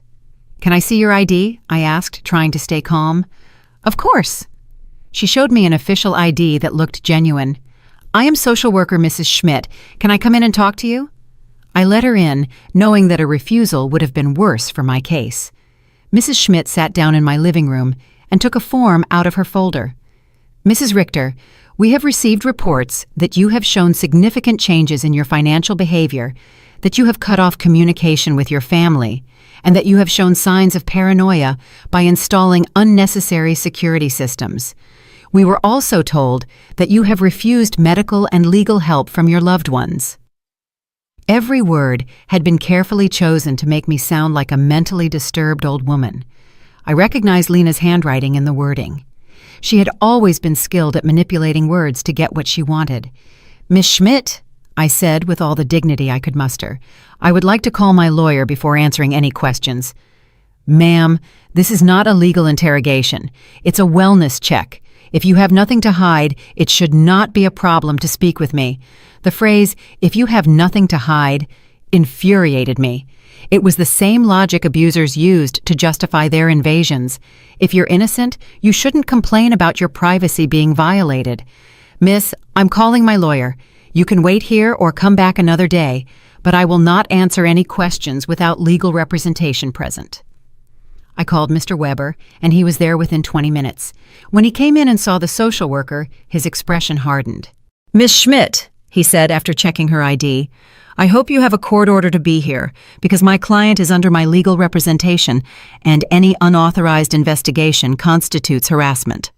"Can I see your ID?" I asked, trying to stay calm. "Of course." She showed me an official ID that looked genuine. "I am social worker Mrs. Schmidt. Can I come in and talk to you?" I let her in, knowing that a refusal would have been worse for my case. Mrs. Schmidt sat down in my living room and took a form out of her folder. "Mrs. Richter, we have received reports that you have shown significant changes in your financial behavior, that you have cut off communication with your family, and that you have shown signs of paranoia by installing unnecessary security systems. We were also told that you have refused medical and legal help from your loved ones." Every word had been carefully chosen to make me sound like a mentally disturbed old woman. I recognized Lena's handwriting in the wording. She had always been skilled at manipulating words to get what she wanted. "Miss Schmidt," I said with all the dignity I could muster, "I would like to call my lawyer before answering any questions." Ma'am, this is not a legal interrogation. It's a wellness check. If you have nothing to hide, it should not be a problem to speak with me. The phrase, "if you have nothing to hide," infuriated me. It was the same logic abusers used to justify their invasions. If you're innocent, you shouldn't complain about your privacy being violated. Miss, I'm calling my lawyer. You can wait here or come back another day, but I will not answer any questions without legal representation present. I called Mr. Weber, and he was there within 20 minutes. When he came in and saw the social worker, his expression hardened. "Miss Schmidt," he said after checking her ID, "I hope you have a court order to be here, because my client is under my legal representation, and any unauthorized investigation constitutes harassment."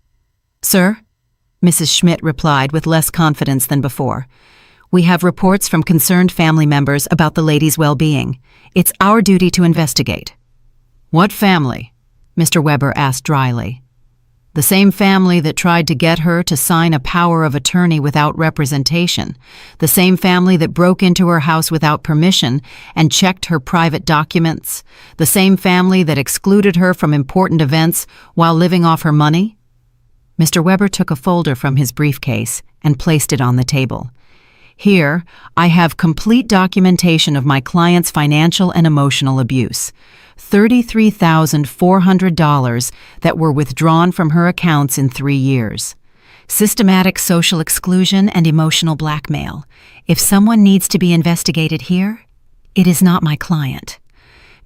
"Sir?" Mrs. Schmidt replied with less confidence than before. "We have reports from concerned family members about the lady's well-being. It's our duty to investigate." "What family?" Mr. Weber asked dryly. "The same family that tried to get her to sign a power of attorney without representation, the same family that broke into her house without permission and checked her private documents, the same family that excluded her from important events while living off her money?" Mr. Weber took a folder from his briefcase and placed it on the table. "Here, I have complete documentation of my client's financial and emotional abuse. $33,400 that were withdrawn from her accounts in 3 years. Systematic social exclusion and emotional blackmail. If someone needs to be investigated here, it is not my client."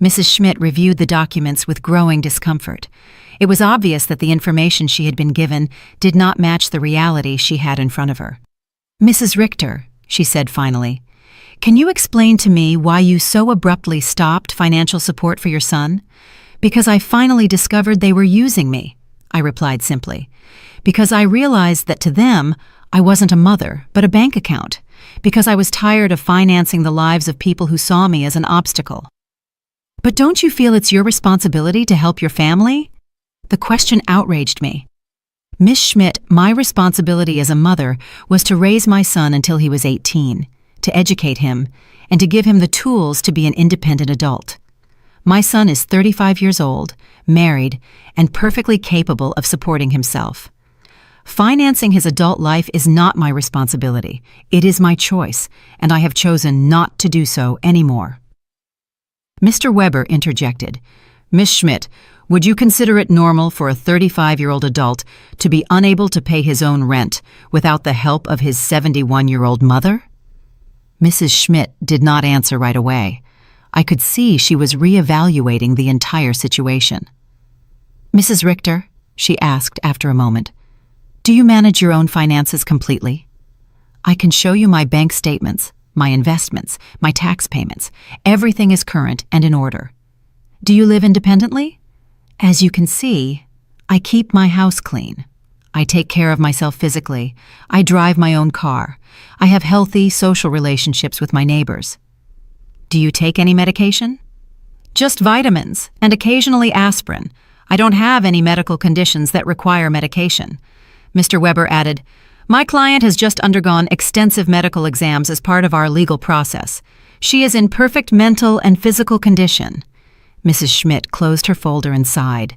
Mrs. Schmidt reviewed the documents with growing discomfort. It was obvious that the information she had been given did not match the reality she had in front of her. "Mrs. Richter," she said finally, "can you explain to me why you so abruptly stopped financial support for your son?" "Because I finally discovered they were using me," I replied simply. "Because I realized that to them, I wasn't a mother, but a bank account. Because I was tired of financing the lives of people who saw me as an obstacle." "But don't you feel it's your responsibility to help your family?" The question outraged me. "Miss Schmidt, my responsibility as a mother was to raise my son until he was 18, to educate him, and to give him the tools to be an independent adult. My son is 35 years old, married, and perfectly capable of supporting himself. Financing his adult life is not my responsibility. It is my choice, and I have chosen not to do so anymore." Mr. Weber interjected. "Miss Schmidt, would you consider it normal for a 35-year-old adult to be unable to pay his own rent without the help of his 71-year-old mother?" Mrs. Schmidt did not answer right away. I could see she was reevaluating the entire situation. "Mrs. Richter," she asked after a moment, "do you manage your own finances completely? I can show you my bank statements, my investments, my tax payments. Everything is current and in order. Do you live independently? As you can see, I keep my house clean. I take care of myself physically. I drive my own car. I have healthy social relationships with my neighbors. Do you take any medication?" "Just vitamins, and occasionally aspirin. I don't have any medical conditions that require medication." Mr. Weber added, "My client has just undergone extensive medical exams as part of our legal process. She is in perfect mental and physical condition." Mrs. Schmidt closed her folder and sighed.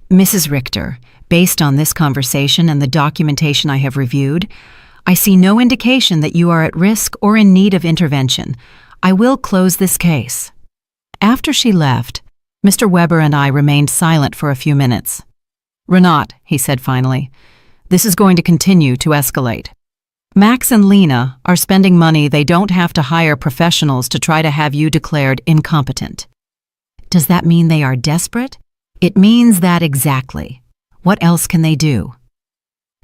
"Mrs. Richter, based on this conversation and the documentation I have reviewed, I see no indication that you are at risk or in need of intervention. I will close this case." After she left, Mr. Weber and I remained silent for a few minutes. "Renat," he said finally, "this is going to continue to escalate. Max and Lena are spending money they don't have to hire professionals to try to have you declared incompetent." "Does that mean they are desperate?" "It means that exactly. What else can they do?"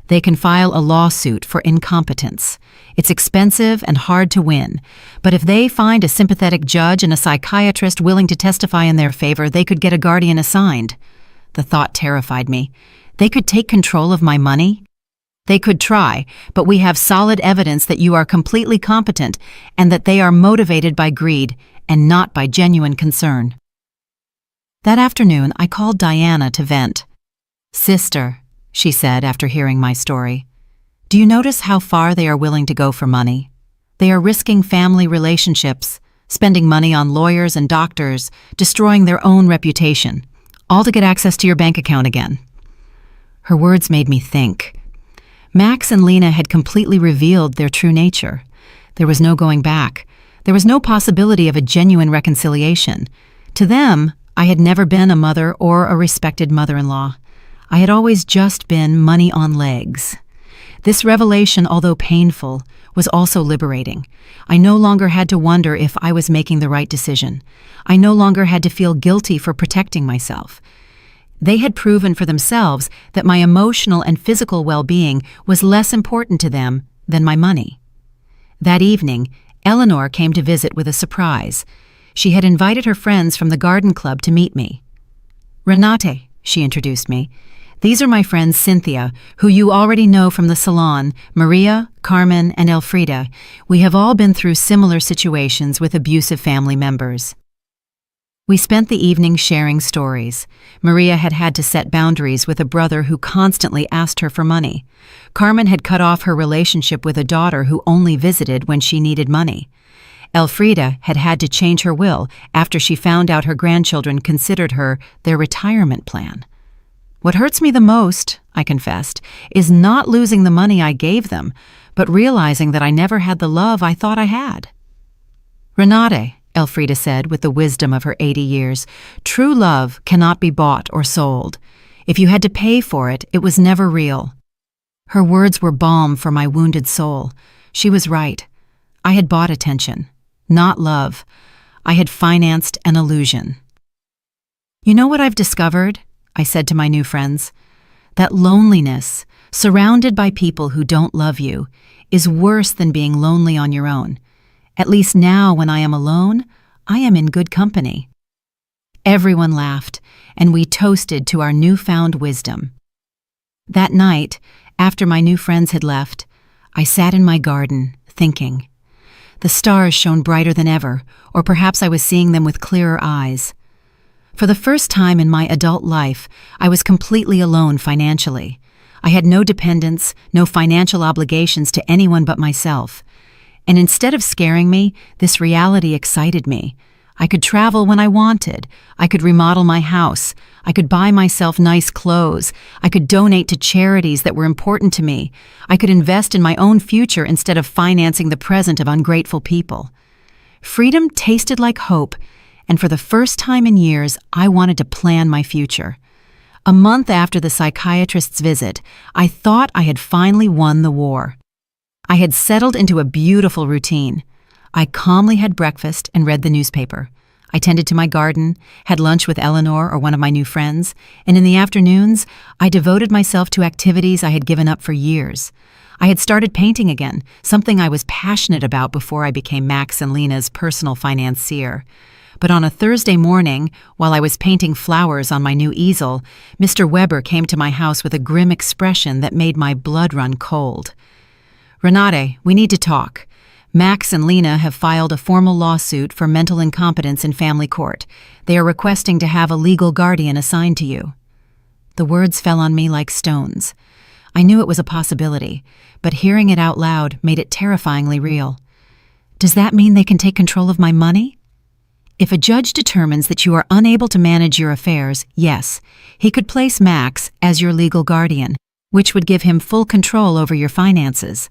"They can file a lawsuit for incompetence. It's expensive and hard to win, but if they find a sympathetic judge and a psychiatrist willing to testify in their favor, they could get a guardian assigned." The thought terrified me. "They could take control of my money?" "They could try, but we have solid evidence that you are completely competent and that they are motivated by greed and not by genuine concern." That afternoon, I called Diana to vent. "Sister," she said after hearing my story, "do you notice how far they are willing to go for money? They are risking family relationships, spending money on lawyers and doctors, destroying their own reputation. all to get access to your bank account again." Her words made me think. Max and Lena had completely revealed their true nature. There was no going back. There was no possibility of a genuine reconciliation. To them, I had never been a mother or a respected mother-in-law. I had always just been money on legs. This revelation, although painful, was also liberating. I no longer had to wonder if I was making the right decision. I no longer had to feel guilty for protecting myself. They had proven for themselves that my emotional and physical well-being was less important to them than my money. That evening, Eleanor came to visit with a surprise. She had invited her friends from the garden club to meet me. "Renate," she introduced me. "These are my friends Cynthia, who you already know from the salon, Maria, Carmen, and Elfrida. We have all been through similar situations with abusive family members." We spent the evening sharing stories. Maria had had to set boundaries with a brother who constantly asked her for money. Carmen had cut off her relationship with a daughter who only visited when she needed money. Elfrida had had to change her will after she found out her grandchildren considered her their retirement plan. "What hurts me the most," I confessed, "is not losing the money I gave them, but realizing that I never had the love I thought I had." "Renate," Elfrida said with the wisdom of her 80 years, "true love cannot be bought or sold. If you had to pay for it, it was never real." Her words were balm for my wounded soul. She was right. I had bought attention, not love. I had financed an illusion. "You know what I've discovered?" I said to my new friends. "That loneliness, surrounded by people who don't love you, is worse than being lonely on your own. At least now, when I am alone, I am in good company." Everyone laughed, and we toasted to our newfound wisdom. That night, after my new friends had left, I sat in my garden, thinking. The stars shone brighter than ever, or perhaps I was seeing them with clearer eyes. For the first time in my adult life, I was completely alone financially. I had no dependents, no financial obligations to anyone but myself. And instead of scaring me, this reality excited me. I could travel when I wanted. I could remodel my house. I could buy myself nice clothes. I could donate to charities that were important to me. I could invest in my own future instead of financing the present of ungrateful people. Freedom tasted like hope, and for the first time in years, I wanted to plan my future. A month after the psychiatrist's visit, I thought I had finally won the war. I had settled into a beautiful routine. I calmly had breakfast and read the newspaper. I tended to my garden, had lunch with Eleanor or one of my new friends, and in the afternoons, I devoted myself to activities I had given up for years. I had started painting again, something I was passionate about before I became Max and Lena's personal financier. But on a Thursday morning, while I was painting flowers on my new easel, Mr. Weber came to my house with a grim expression that made my blood run cold. "Renate, we need to talk. Max and Lena have filed a formal lawsuit for mental incompetence in family court. They are requesting to have a legal guardian assigned to you." The words fell on me like stones. I knew it was a possibility, but hearing it out loud made it terrifyingly real. "Does that mean they can take control of my money?" "If a judge determines that you are unable to manage your affairs, yes, he could place Max as your legal guardian, which would give him full control over your finances."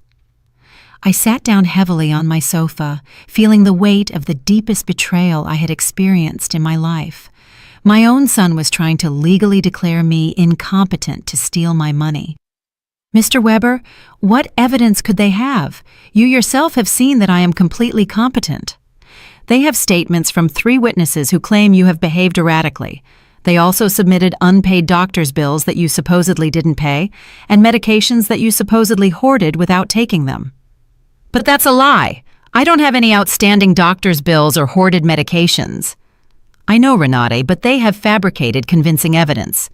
I sat down heavily on my sofa, feeling the weight of the deepest betrayal I had experienced in my life. My own son was trying to legally declare me incompetent to steal my money. "Mr. Weber, what evidence could they have? You yourself have seen that I am completely competent." "They have statements from 3 witnesses who claim you have behaved erratically. They also submitted unpaid doctor's bills that you supposedly didn't pay, and medications that you supposedly hoarded without taking them." "But that's a lie. I don't have any outstanding doctor's bills or hoarded medications." "I know, Renate, but they have fabricated convincing evidence.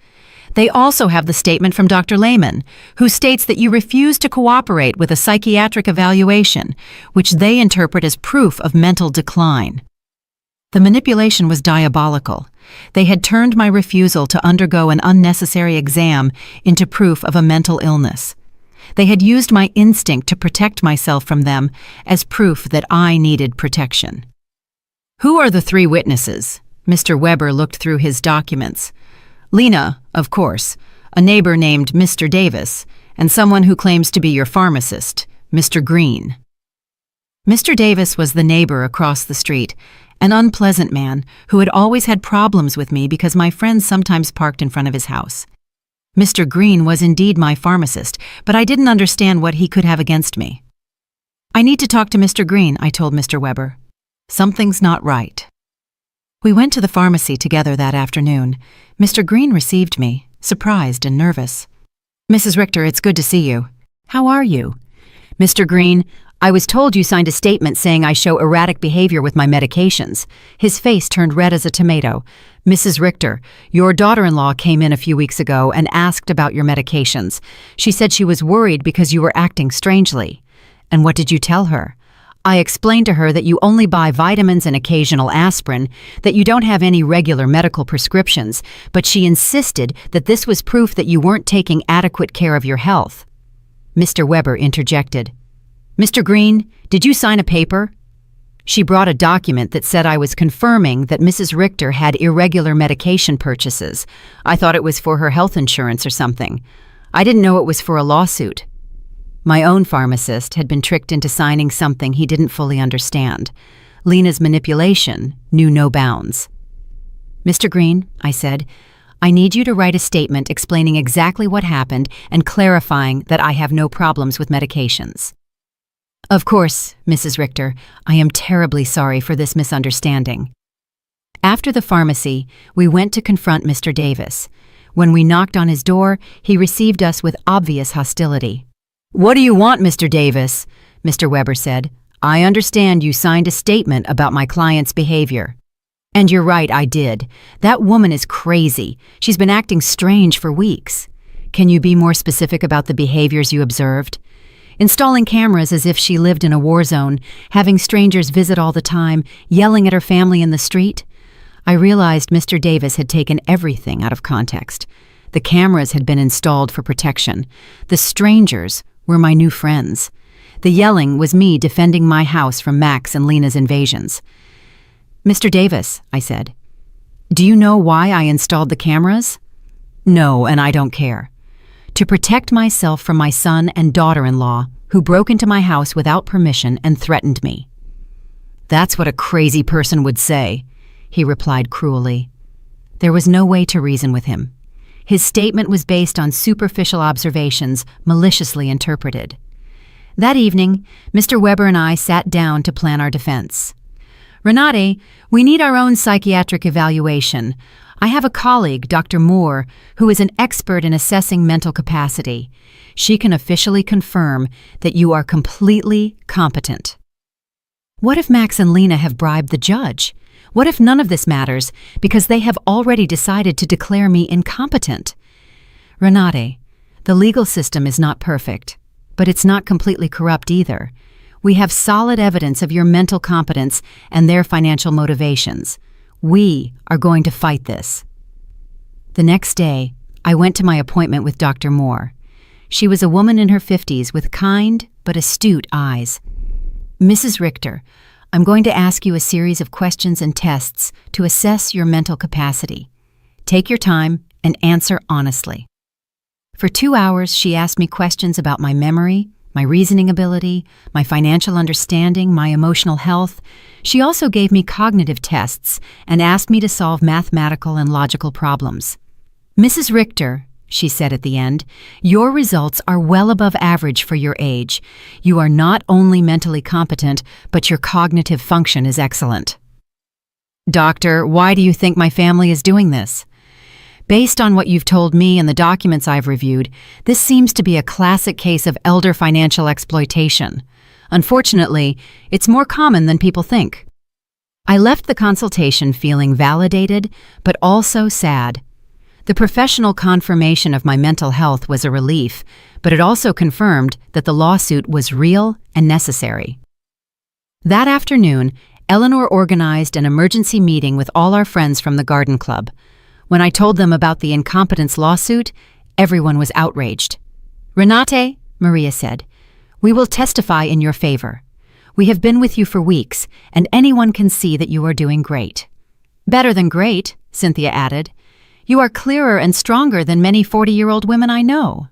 They also have the statement from Dr. Lehman, who states that you refused to cooperate with a psychiatric evaluation, which they interpret as proof of mental decline." The manipulation was diabolical. They had turned my refusal to undergo an unnecessary exam into proof of a mental illness. They had used my instinct to protect myself from them as proof that I needed protection. "Who are the 3 witnesses?" Mr. Weber looked through his documents. Lena, of course, a neighbor named Mr. Davis, and someone who claims to be your pharmacist, Mr. Green. Mr. Davis was the neighbor across the street, an unpleasant man who had always had problems with me because my friends sometimes parked in front of his house. Mr. Green was indeed my pharmacist, but I didn't understand what he could have against me. I need to talk to Mr. Green, I told Mr. Weber. Something's not right. We went to the pharmacy together that afternoon. Mr. Green received me, surprised and nervous. Mrs. Richter, it's good to see you. How are you? Mr. Green, I was told you signed a statement saying I show erratic behavior with my medications. His face turned red as a tomato. Mrs. Richter, your daughter-in-law came in a few weeks ago and asked about your medications. She said she was worried because you were acting strangely. And what did you tell her? I explained to her that you only buy vitamins and occasional aspirin, that you don't have any regular medical prescriptions, but she insisted that this was proof that you weren't taking adequate care of your health. Mr. Weber interjected. Mr. Green, did you sign a paper? She brought a document that said I was confirming that Mrs. Richter had irregular medication purchases. I thought it was for her health insurance or something. I didn't know it was for a lawsuit. My own pharmacist had been tricked into signing something he didn't fully understand. Lena's manipulation knew no bounds. Mr. Green, I said, I need you to write a statement explaining exactly what happened and clarifying that I have no problems with medications. Of course, Mrs. Richter, I am terribly sorry for this misunderstanding. After the pharmacy, we went to confront Mr. Davis. When we knocked on his door, he received us with obvious hostility. What do you want, Mr. Davis? Mr. Weber said. I understand you signed a statement about my client's behavior. And you're right, I did. That woman is crazy. She's been acting strange for weeks. Can you be more specific about the behaviors you observed? Installing cameras as if she lived in a war zone, having strangers visit all the time, yelling at her family in the street. I realized Mr. Davis had taken everything out of context. The cameras had been installed for protection. The strangers were my new friends. The yelling was me defending my house from Max and Lena's invasions. Mr. Davis, I said, do you know why I installed the cameras? No, and I don't care. To protect myself from my son and daughter-in-law, who broke into my house without permission and threatened me. That's what a crazy person would say, he replied cruelly. There was no way to reason with him. His statement was based on superficial observations, maliciously interpreted. That evening, Mr. Weber and I sat down to plan our defense. Renate, we need our own psychiatric evaluation. I have a colleague, Dr. Moore, who is an expert in assessing mental capacity. She can officially confirm that you are completely competent. What if Max and Lena have bribed the judge? What if none of this matters because they have already decided to declare me incompetent? Renate, the legal system is not perfect, but it's not completely corrupt either. We have solid evidence of your mental competence and their financial motivations. We are going to fight this. The next day, I went to my appointment with Dr. Moore. She was a woman in her 50s with kind but astute eyes. Mrs. Richter, I'm going to ask you a series of questions and tests to assess your mental capacity. Take your time and answer honestly. For 2 hours, she asked me questions about my memory, my reasoning ability, my financial understanding, my emotional health. She also gave me cognitive tests and asked me to solve mathematical and logical problems. Mrs. Richter, she said at the end, your results are well above average for your age. You are not only mentally competent, but your cognitive function is excellent. Doctor, why do you think my family is doing this? Based on what you've told me and the documents I've reviewed, this seems to be a classic case of elder financial exploitation. Unfortunately, it's more common than people think. I left the consultation feeling validated, but also sad. The professional confirmation of my mental health was a relief, but it also confirmed that the lawsuit was real and necessary. That afternoon, Eleanor organized an emergency meeting with all our friends from the garden club. When I told them about the incompetence lawsuit, everyone was outraged. Renate, Maria said, we will testify in your favor. We have been with you for weeks, and anyone can see that you are doing great. Better than great, Cynthia added. You are clearer and stronger than many 40-year-old women I know."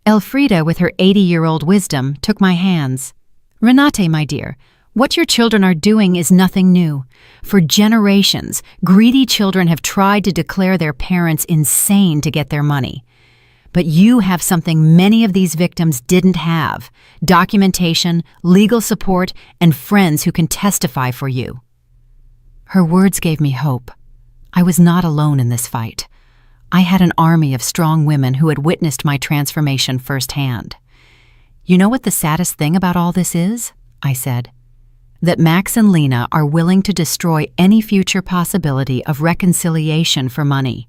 Elfrida, with her 80-year-old wisdom, took my hands. "Renate, my dear, what your children are doing is nothing new. For generations, greedy children have tried to declare their parents insane to get their money. But you have something many of these victims didn't have: documentation, legal support, and friends who can testify for you." Her words gave me hope. I was not alone in this fight. I had an army of strong women who had witnessed my transformation firsthand. "You know what the saddest thing about all this is?" I said. "That Max and Lena are willing to destroy any future possibility of reconciliation for money.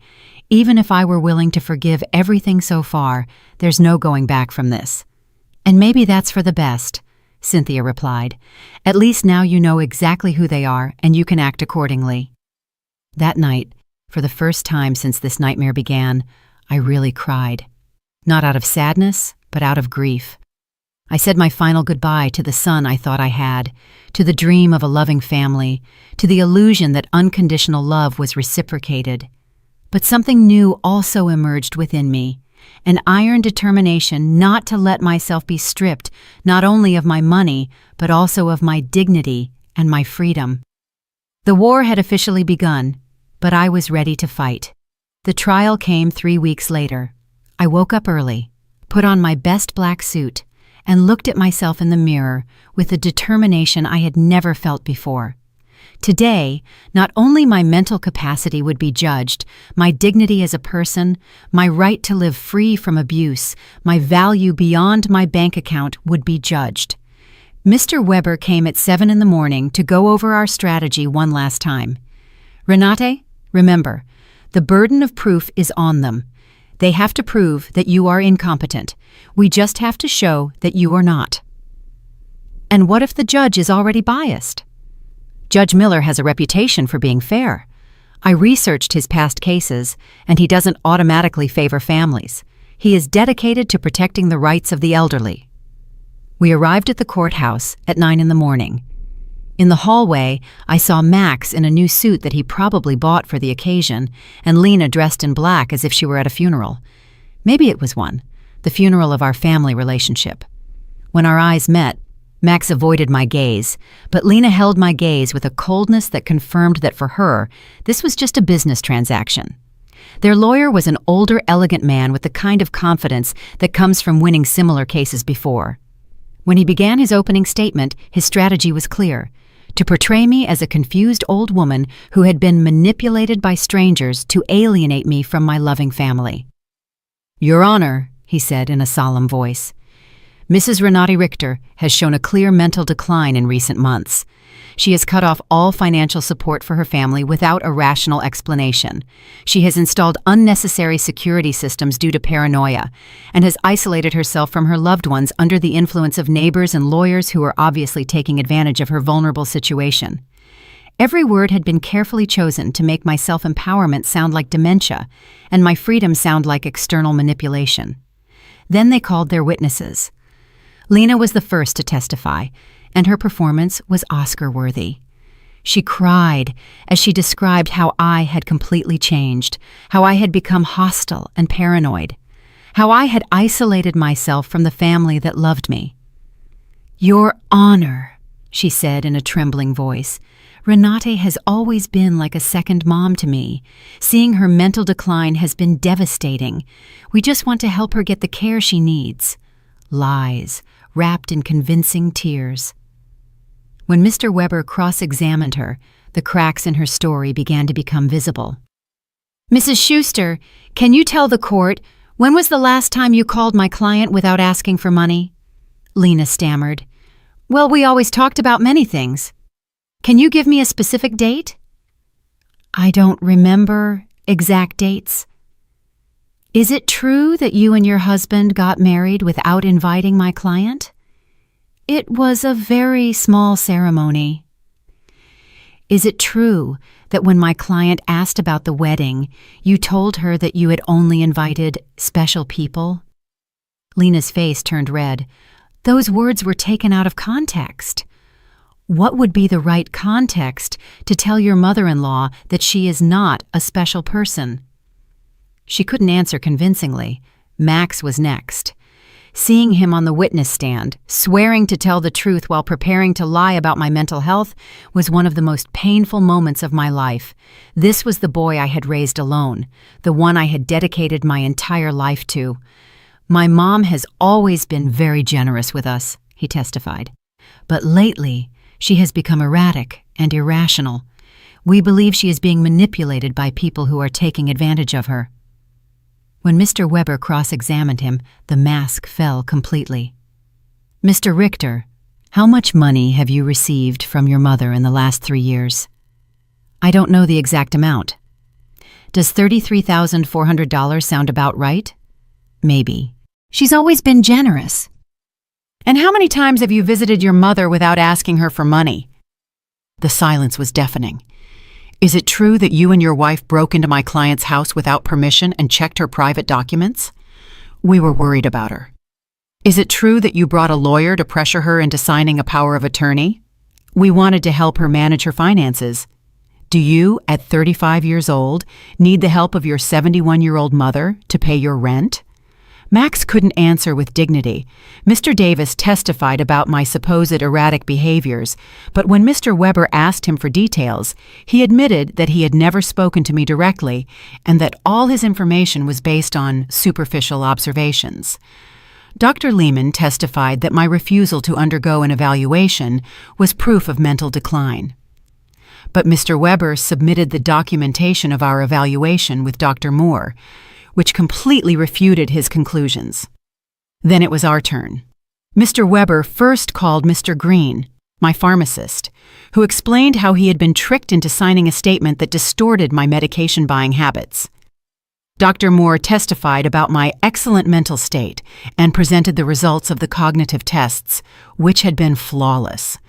Even if I were willing to forgive everything so far, there's no going back from this." "And maybe that's for the best," Cynthia replied. "At least now you know exactly who they are and you can act accordingly." That night, for the first time since this nightmare began, I really cried. Not out of sadness, but out of grief. I said my final goodbye to the son I thought I had, to the dream of a loving family, to the illusion that unconditional love was reciprocated. But something new also emerged within me, an iron determination not to let myself be stripped not only of my money, but also of my dignity and my freedom. The war had officially begun, but I was ready to fight. The trial came 3 weeks later. I woke up early, put on my best black suit, and looked at myself in the mirror with a determination I had never felt before. Today, not only my mental capacity would be judged, my dignity as a person, my right to live free from abuse, my value beyond my bank account would be judged. Mr. Weber came at 7 in the morning to go over our strategy one last time. "Renate, remember, the burden of proof is on them. They have to prove that you are incompetent. We just have to show that you are not." "And what if the judge is already biased?" "Judge Miller has a reputation for being fair. I researched his past cases, and he doesn't automatically favor families. He is dedicated to protecting the rights of the elderly." We arrived at the courthouse at 9 in the morning. In the hallway, I saw Max in a new suit that he probably bought for the occasion, and Lena dressed in black as if she were at a funeral. Maybe it was one, the funeral of our family relationship. When our eyes met, Max avoided my gaze, but Lena held my gaze with a coldness that confirmed that for her, this was just a business transaction. Their lawyer was an older, elegant man with the kind of confidence that comes from winning similar cases before. When he began his opening statement, his strategy was clear: to portray me as a confused old woman who had been manipulated by strangers to alienate me from my loving family. "Your Honor," he said in a solemn voice, "Mrs. Renate Richter has shown a clear mental decline in recent months. She has cut off all financial support for her family without a rational explanation. She has installed unnecessary security systems due to paranoia, and has isolated herself from her loved ones under the influence of neighbors and lawyers who are obviously taking advantage of her vulnerable situation." Every word had been carefully chosen to make my self-empowerment sound like dementia, and my freedom sound like external manipulation. Then they called their witnesses. Lena was the first to testify, and her performance was Oscar-worthy. She cried as she described how I had completely changed, how I had become hostile and paranoid, how I had isolated myself from the family that loved me. "Your Honor," she said in a trembling voice, "Renate has always been like a second mom to me. Seeing her mental decline has been devastating. We just want to help her get the care she needs." Lies, wrapped in convincing tears. When Mr. Weber cross-examined her, the cracks in her story began to become visible. "Mrs. Schuster, can you tell the court, when was the last time you called my client without asking for money?" Lena stammered. "Well, we always talked about many things. Can you give me a specific date?" "I don't remember exact dates." "Is it true that you and your husband got married without inviting my client?" "It was a very small ceremony." "Is it true that when my client asked about the wedding, you told her that you had only invited special people?" Lena's face turned red. Those words were taken out of context. What would be the right context to tell your mother-in-law that she is not a special person? She couldn't answer convincingly. Max was next. Seeing him on the witness stand, swearing to tell the truth while preparing to lie about my mental health, was one of the most painful moments of my life. This was the boy I had raised alone, the one I had dedicated my entire life to. My mom has always been very generous with us, he testified. But lately, she has become erratic and irrational. We believe she is being manipulated by people who are taking advantage of her. When Mr. Weber cross-examined him, the mask fell completely. Mr. Richter, how much money have you received from your mother in the last 3 years? I don't know the exact amount. Does $33,400 sound about right? Maybe. She's always been generous. And how many times have you visited your mother without asking her for money? The silence was deafening. Is it true that you and your wife broke into my client's house without permission and checked her private documents? We were worried about her. Is it true that you brought a lawyer to pressure her into signing a power of attorney? We wanted to help her manage her finances. Do you, at 35 years old, need the help of your 71-year-old mother to pay your rent? Max couldn't answer with dignity. Mr. Davis testified about my supposed erratic behaviors, but when Mr. Weber asked him for details, he admitted that he had never spoken to me directly and that all his information was based on superficial observations. Dr. Lehman testified that my refusal to undergo an evaluation was proof of mental decline. But Mr. Weber submitted the documentation of our evaluation with Dr. Moore, which completely refuted his conclusions. Then it was our turn. Mr. Weber first called Mr. Green, my pharmacist, who explained how he had been tricked into signing a statement that distorted my medication buying habits. Dr. Moore testified about my excellent mental state and presented the results of the cognitive tests, which had been flawless.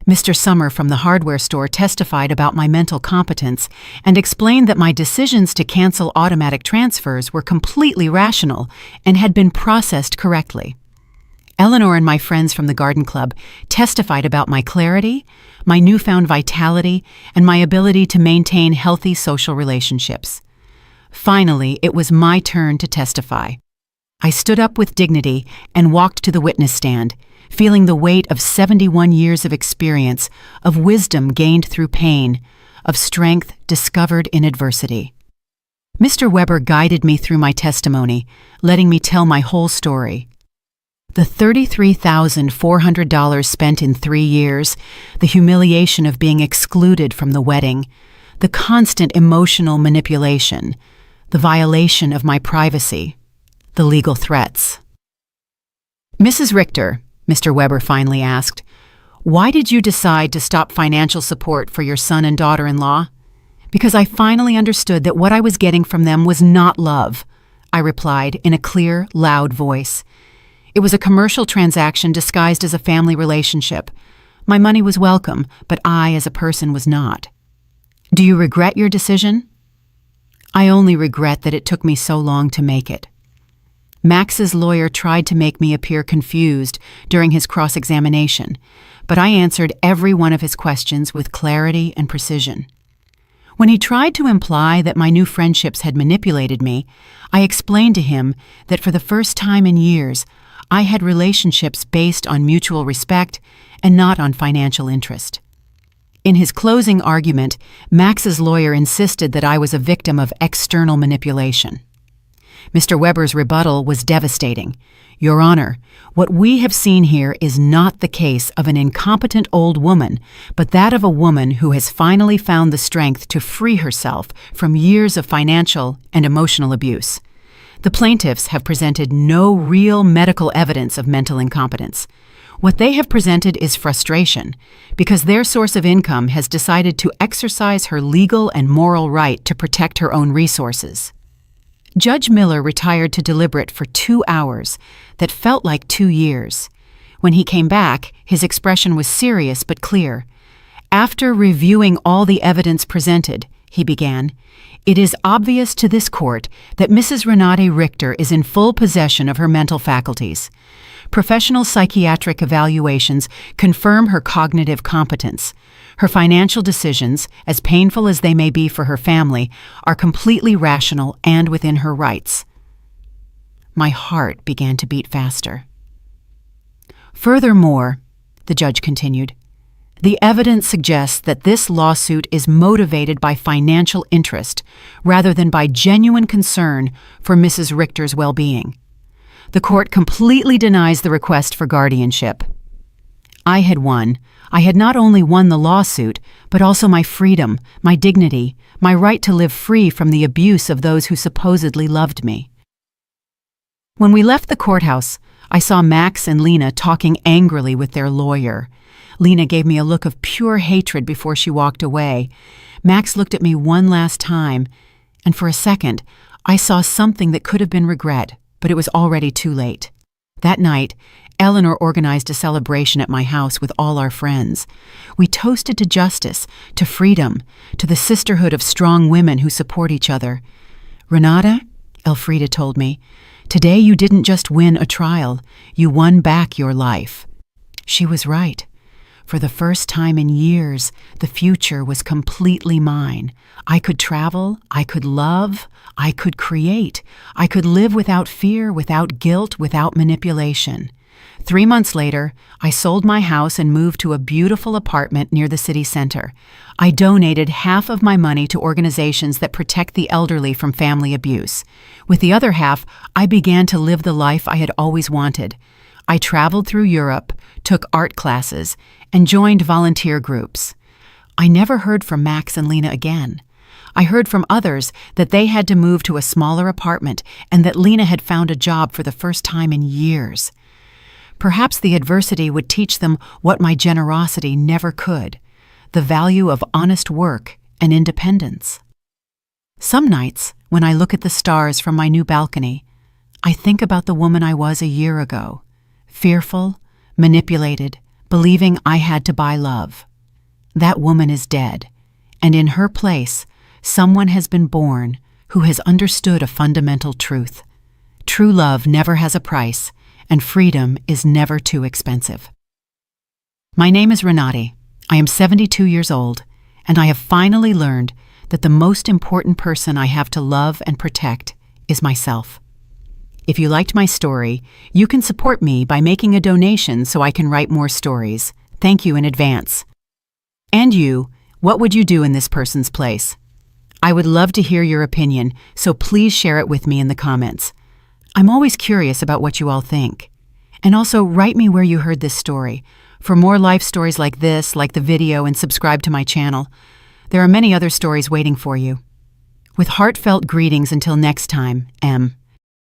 Mr. Summer from the hardware store testified about my mental competence and explained that my decisions to cancel automatic transfers were completely rational and had been processed correctly. Eleanor and my friends from the garden club testified about my clarity, my newfound vitality, and my ability to maintain healthy social relationships. Finally, it was my turn to testify. I stood up with dignity and walked to the witness stand, feeling the weight of 71 years of experience, of wisdom gained through pain, of strength discovered in adversity. Mr. Weber guided me through my testimony, letting me tell my whole story. The $33,400 spent in 3 years, the humiliation of being excluded from the wedding, the constant emotional manipulation, the violation of my privacy, the legal threats. Mrs. Richter, Mr. Weber finally asked, why did you decide to stop financial support for your son and daughter-in-law? Because I finally understood that what I was getting from them was not love, I replied in a clear, loud voice. It was a commercial transaction disguised as a family relationship. My money was welcome, but I, as a person, was not. Do you regret your decision? I only regret that it took me so long to make it. Max's lawyer tried to make me appear confused during his cross-examination, but I answered every one of his questions with clarity and precision. When he tried to imply that my new friendships had manipulated me, I explained to him that for the first time in years, I had relationships based on mutual respect and not on financial interest. In his closing argument, Max's lawyer insisted that I was a victim of external manipulation. Mr. Weber's rebuttal was devastating. Your Honor, what we have seen here is not the case of an incompetent old woman, but that of a woman who has finally found the strength to free herself from years of financial and emotional abuse. The plaintiffs have presented no real medical evidence of mental incompetence. What they have presented is frustration, because their source of income has decided to exercise her legal and moral right to protect her own resources. Judge Miller retired to deliberate for 2 hours that felt like 2 years. When he came back, his expression was serious but clear. After reviewing all the evidence presented, he began, it is obvious to this court that Mrs. Renate Richter is in full possession of her mental faculties. Professional psychiatric evaluations confirm her cognitive competence. Her financial decisions, as painful as they may be for her family, are completely rational and within her rights. My heart began to beat faster. Furthermore, the judge continued, the evidence suggests that this lawsuit is motivated by financial interest rather than by genuine concern for Mrs. Richter's well-being. The court completely denies the request for guardianship. I had won. I had not only won the lawsuit, but also my freedom, my dignity, my right to live free from the abuse of those who supposedly loved me. When we left the courthouse, I saw Max and Lena talking angrily with their lawyer. Lena gave me a look of pure hatred before she walked away. Max looked at me one last time, and for a second, I saw something that could have been regret, but it was already too late. That night, Eleanor organized a celebration at my house with all our friends. We toasted to justice, to freedom, to the sisterhood of strong women who support each other. Renata, Elfrida told me, today you didn't just win a trial, you won back your life. She was right. For the first time in years, the future was completely mine. I could travel, I could love, I could create. I could live without fear, without guilt, without manipulation. 3 months later, I sold my house and moved to a beautiful apartment near the city center. I donated half of my money to organizations that protect the elderly from family abuse. With the other half, I began to live the life I had always wanted. I traveled through Europe, took art classes, and joined volunteer groups. I never heard from Max and Lena again. I heard from others that they had to move to a smaller apartment and that Lena had found a job for the first time in years. Perhaps the adversity would teach them what my generosity never could, the value of honest work and independence. Some nights, when I look at the stars from my new balcony, I think about the woman I was a year ago, fearful, manipulated, believing I had to buy love. That woman is dead, and in her place, someone has been born who has understood a fundamental truth. True love never has a price, and freedom is never too expensive. My name is Renate. I am 72 years old, and I have finally learned that the most important person I have to love and protect is myself. If you liked my story, you can support me by making a donation so I can write more stories. Thank you in advance. And you, what would you do in this person's place? I would love to hear your opinion, so please share it with me in the comments. I'm always curious about what you all think. And also write me where you heard this story. For more life stories like this, like the video, and subscribe to my channel. There are many other stories waiting for you. With heartfelt greetings until next time, M.